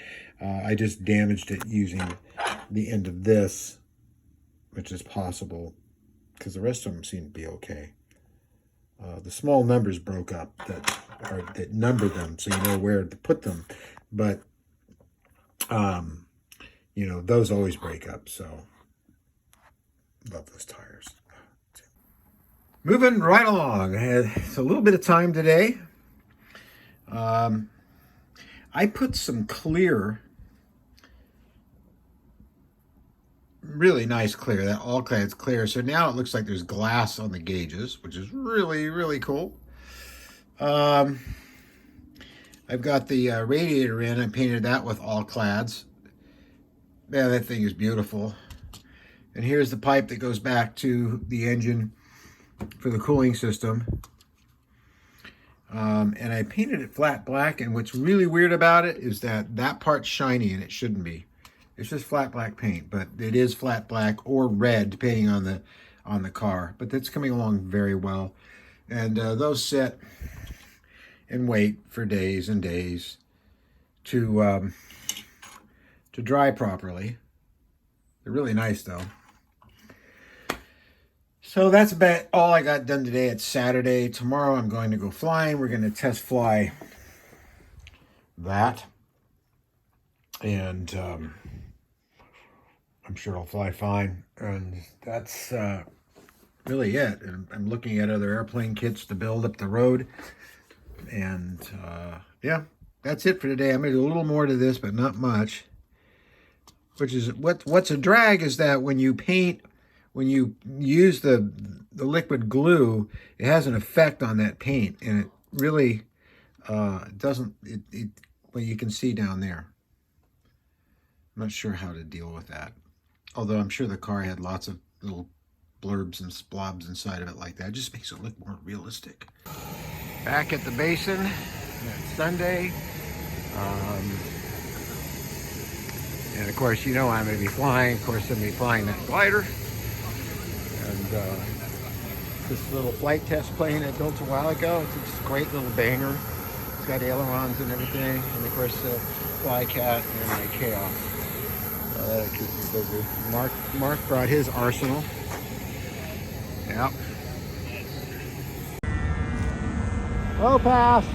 I just damaged it using the end of this, which is possible, because the rest of them seem to be okay. The small numbers broke up that number them, so you know where to put them. But those always break up. So love those tires. Moving right along. It's a little bit of time today. I put some clear, really nice clear, that all cladd's clear. So now it looks like there's glass on the gauges, which is really, really cool. I've got the radiator in. I painted that with all clads. Man, that thing is beautiful. And here's the pipe that goes back to the engine for the cooling system. And I painted it flat black, and what's really weird about it is that part's shiny, and it shouldn't be. It's just flat black paint, but it is flat black or red, depending on the car. But that's coming along very well. And those sit and wait for days and days to dry properly. They're really nice, though. So that's about all I got done today. It's Saturday. Tomorrow I'm going to go flying. We're going to test fly that. And I'm sure I'll fly fine. And that's really it. And I'm looking at other airplane kits to build up the road. And yeah, that's it for today. I'm going to do a little more to this, but not much. Which is, what's a drag is that when you paint, when you use the liquid glue, it has an effect on that paint, and it really doesn't, well, you can see down there. I'm not sure how to deal with that. Although I'm sure the car had lots of little blurbs and splobs inside of it like that. It just makes it look more realistic. Back at the basin, it's Sunday. And of course, I'm going to be flying. Of course, I'm going to be flying that glider. And this little flight test plane I built a while ago. It's just a great little banger. It's got ailerons and everything. And of course, the Flycat and my Chaos. That keeps me busy. Mark brought his arsenal. Yep. Low pass.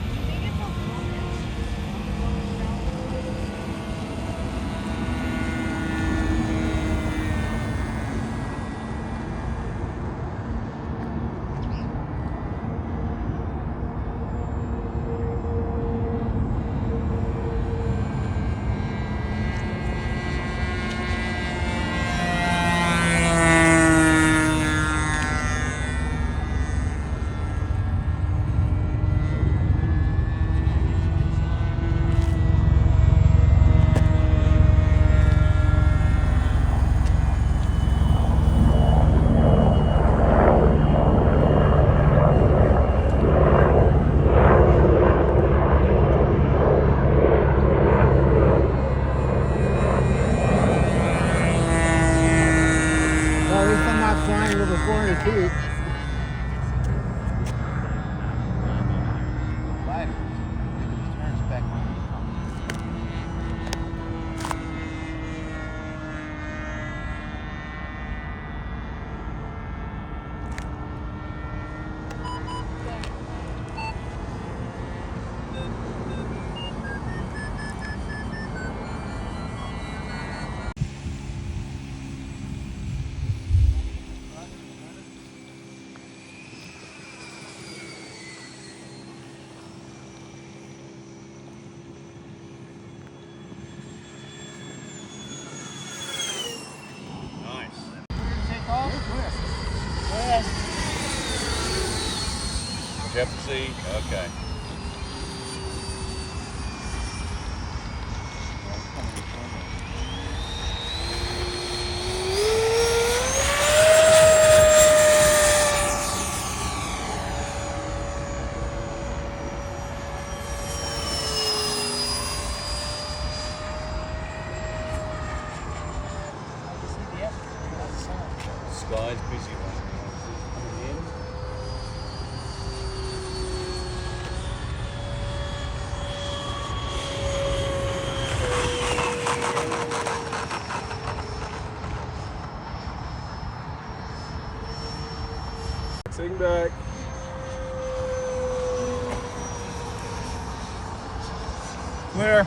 flying over 400 feet. You have to see? Okay. Sky's busy right now. Sing back. Clear.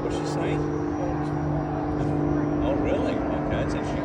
What's she saying? Oh, really? Okay, that's interesting.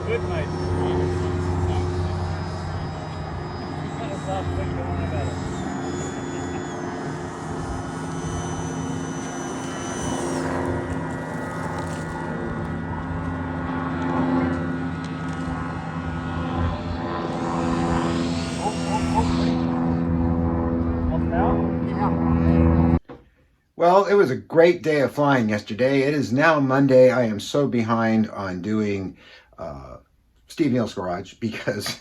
Good, mate. Well, it was a great day of flying yesterday. It is now Monday. I am so behind on doing Steve Neill's Garage because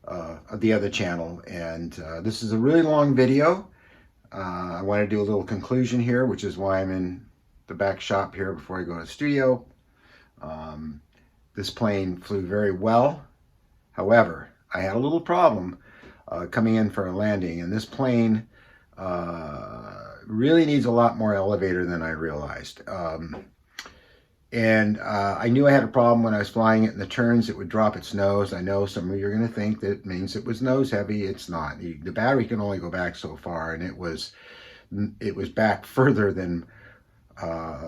of the other channel. And this is a really long video. I want to do a little conclusion here, which is why I'm in the back shop here before I go to the studio. This plane flew very well. However, I had a little problem coming in for a landing, and this plane really needs a lot more elevator than I realized. I knew I had a problem when I was flying it in the turns. It would drop its nose. I know some of you are going to think that means it was nose heavy. It's not. The battery can only go back so far, and it was back further than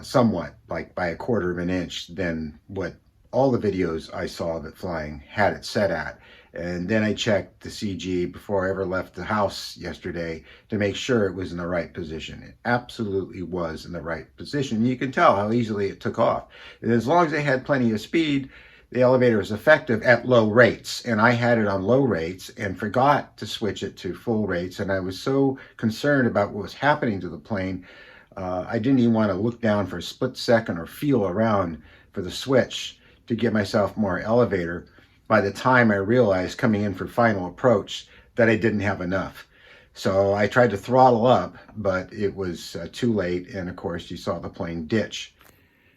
somewhat, like by 1/4 of an inch, than what all the videos I saw of it flying had it set at. And then I checked the CG before I ever left the house yesterday to make sure it was in the right position. It absolutely was in the right position. You can tell how easily it took off. And as long as they had plenty of speed, the elevator was effective at low rates. And I had it on low rates and forgot to switch it to full rates. And I was so concerned about what was happening to the plane, I didn't even want to look down for a split second or feel around for the switch to give myself more elevator by the time I realized coming in for final approach that I didn't have enough. So I tried to throttle up, but it was too late. And of course, you saw the plane ditch.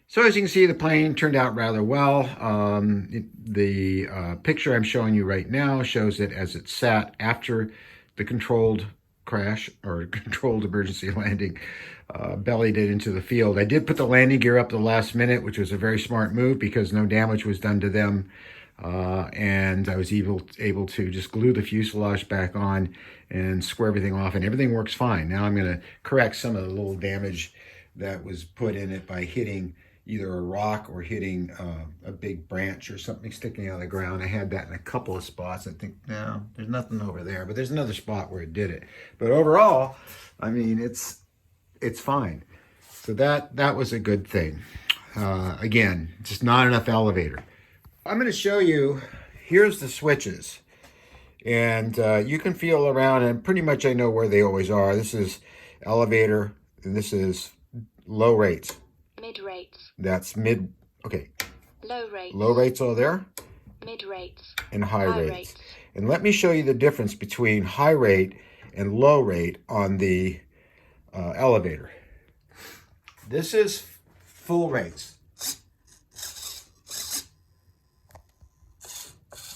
So as you can see, the plane turned out rather well. The picture I'm showing you right now shows it as it sat after the controlled crash or controlled emergency landing, bellied it into the field. I did put the landing gear up the last minute, which was a very smart move because no damage was done to them. And I was able to just glue the fuselage back on and square everything off, and everything works fine. Now I'm going to correct some of the little damage that was put in it by hitting either a rock or hitting a big branch or something sticking out of the ground. I had that in a couple of spots. I think, no, there's nothing over there, but there's another spot where it did it. But overall, I mean, it's fine. So that was a good thing. Again, just not enough elevator. I'm going to show you, here's the switches. And you can feel around, and pretty much I know where they always are. This is elevator, and this is low rates. Mid rates. That's mid, okay. Low rates. Low rates are there. Mid rates. And high rates. And let me show you the difference between high rate and low rate on the elevator. This is full rates.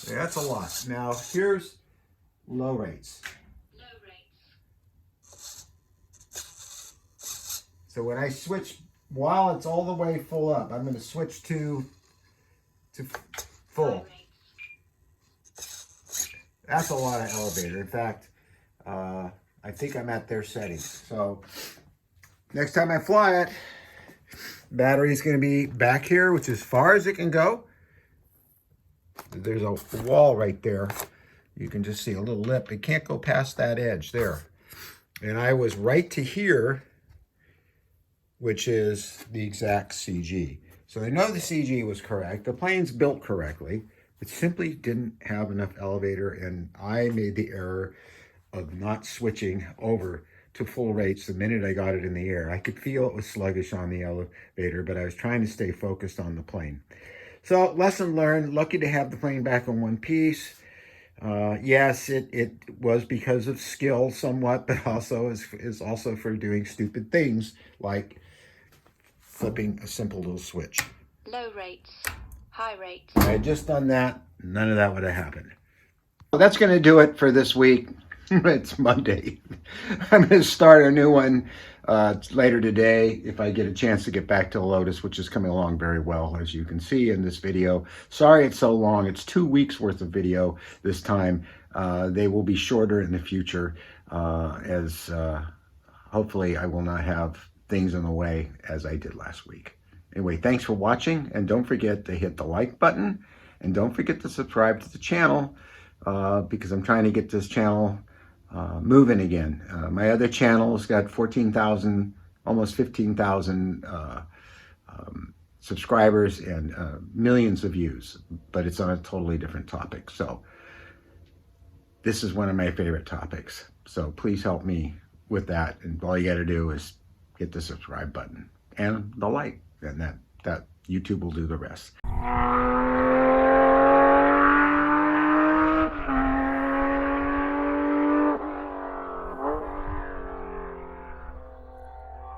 Yeah, that's a lot. Now here's low rates. Low rates. So when I switch, while it's all the way full up, I'm going to switch to full. That's a lot of elevator. In fact, I think I'm at their settings. So next time I fly it, battery's going to be back here, which is as far as it can go. There's a wall right there. You can just see a little lip. It can't go past that edge there. And I was right to here, which is the exact CG. So I know the CG was correct. The plane's built correctly. It simply didn't have enough elevator, and I made the error of not switching over to full rates the minute I got it in the air. I could feel it was sluggish on the elevator, but I was trying to stay focused on the plane. So lesson learned, lucky to have the plane back in one piece. Yes, it was because of skill somewhat, but also is also for doing stupid things like flipping a simple little switch. Low rates. High rates. If I had just done that, none of that would have happened. Well, that's going to do it for this week. It's Monday. I'm going to start a new one later today if I get a chance to get back to the Lotus, which is coming along very well, as you can see in this video. Sorry it's so long. It's 2 weeks worth of video this time. They will be shorter in the future as hopefully I will not have things in the way as I did last week. Anyway, thanks for watching, and don't forget to hit the like button, and don't forget to subscribe to the channel because I'm trying to get this channel moving again. My other channel's got 14,000, almost 15,000 subscribers and millions of views, but it's on a totally different topic. So this is one of my favorite topics. So please help me with that. And all you got to do is hit the subscribe button and the like, and that YouTube will do the rest.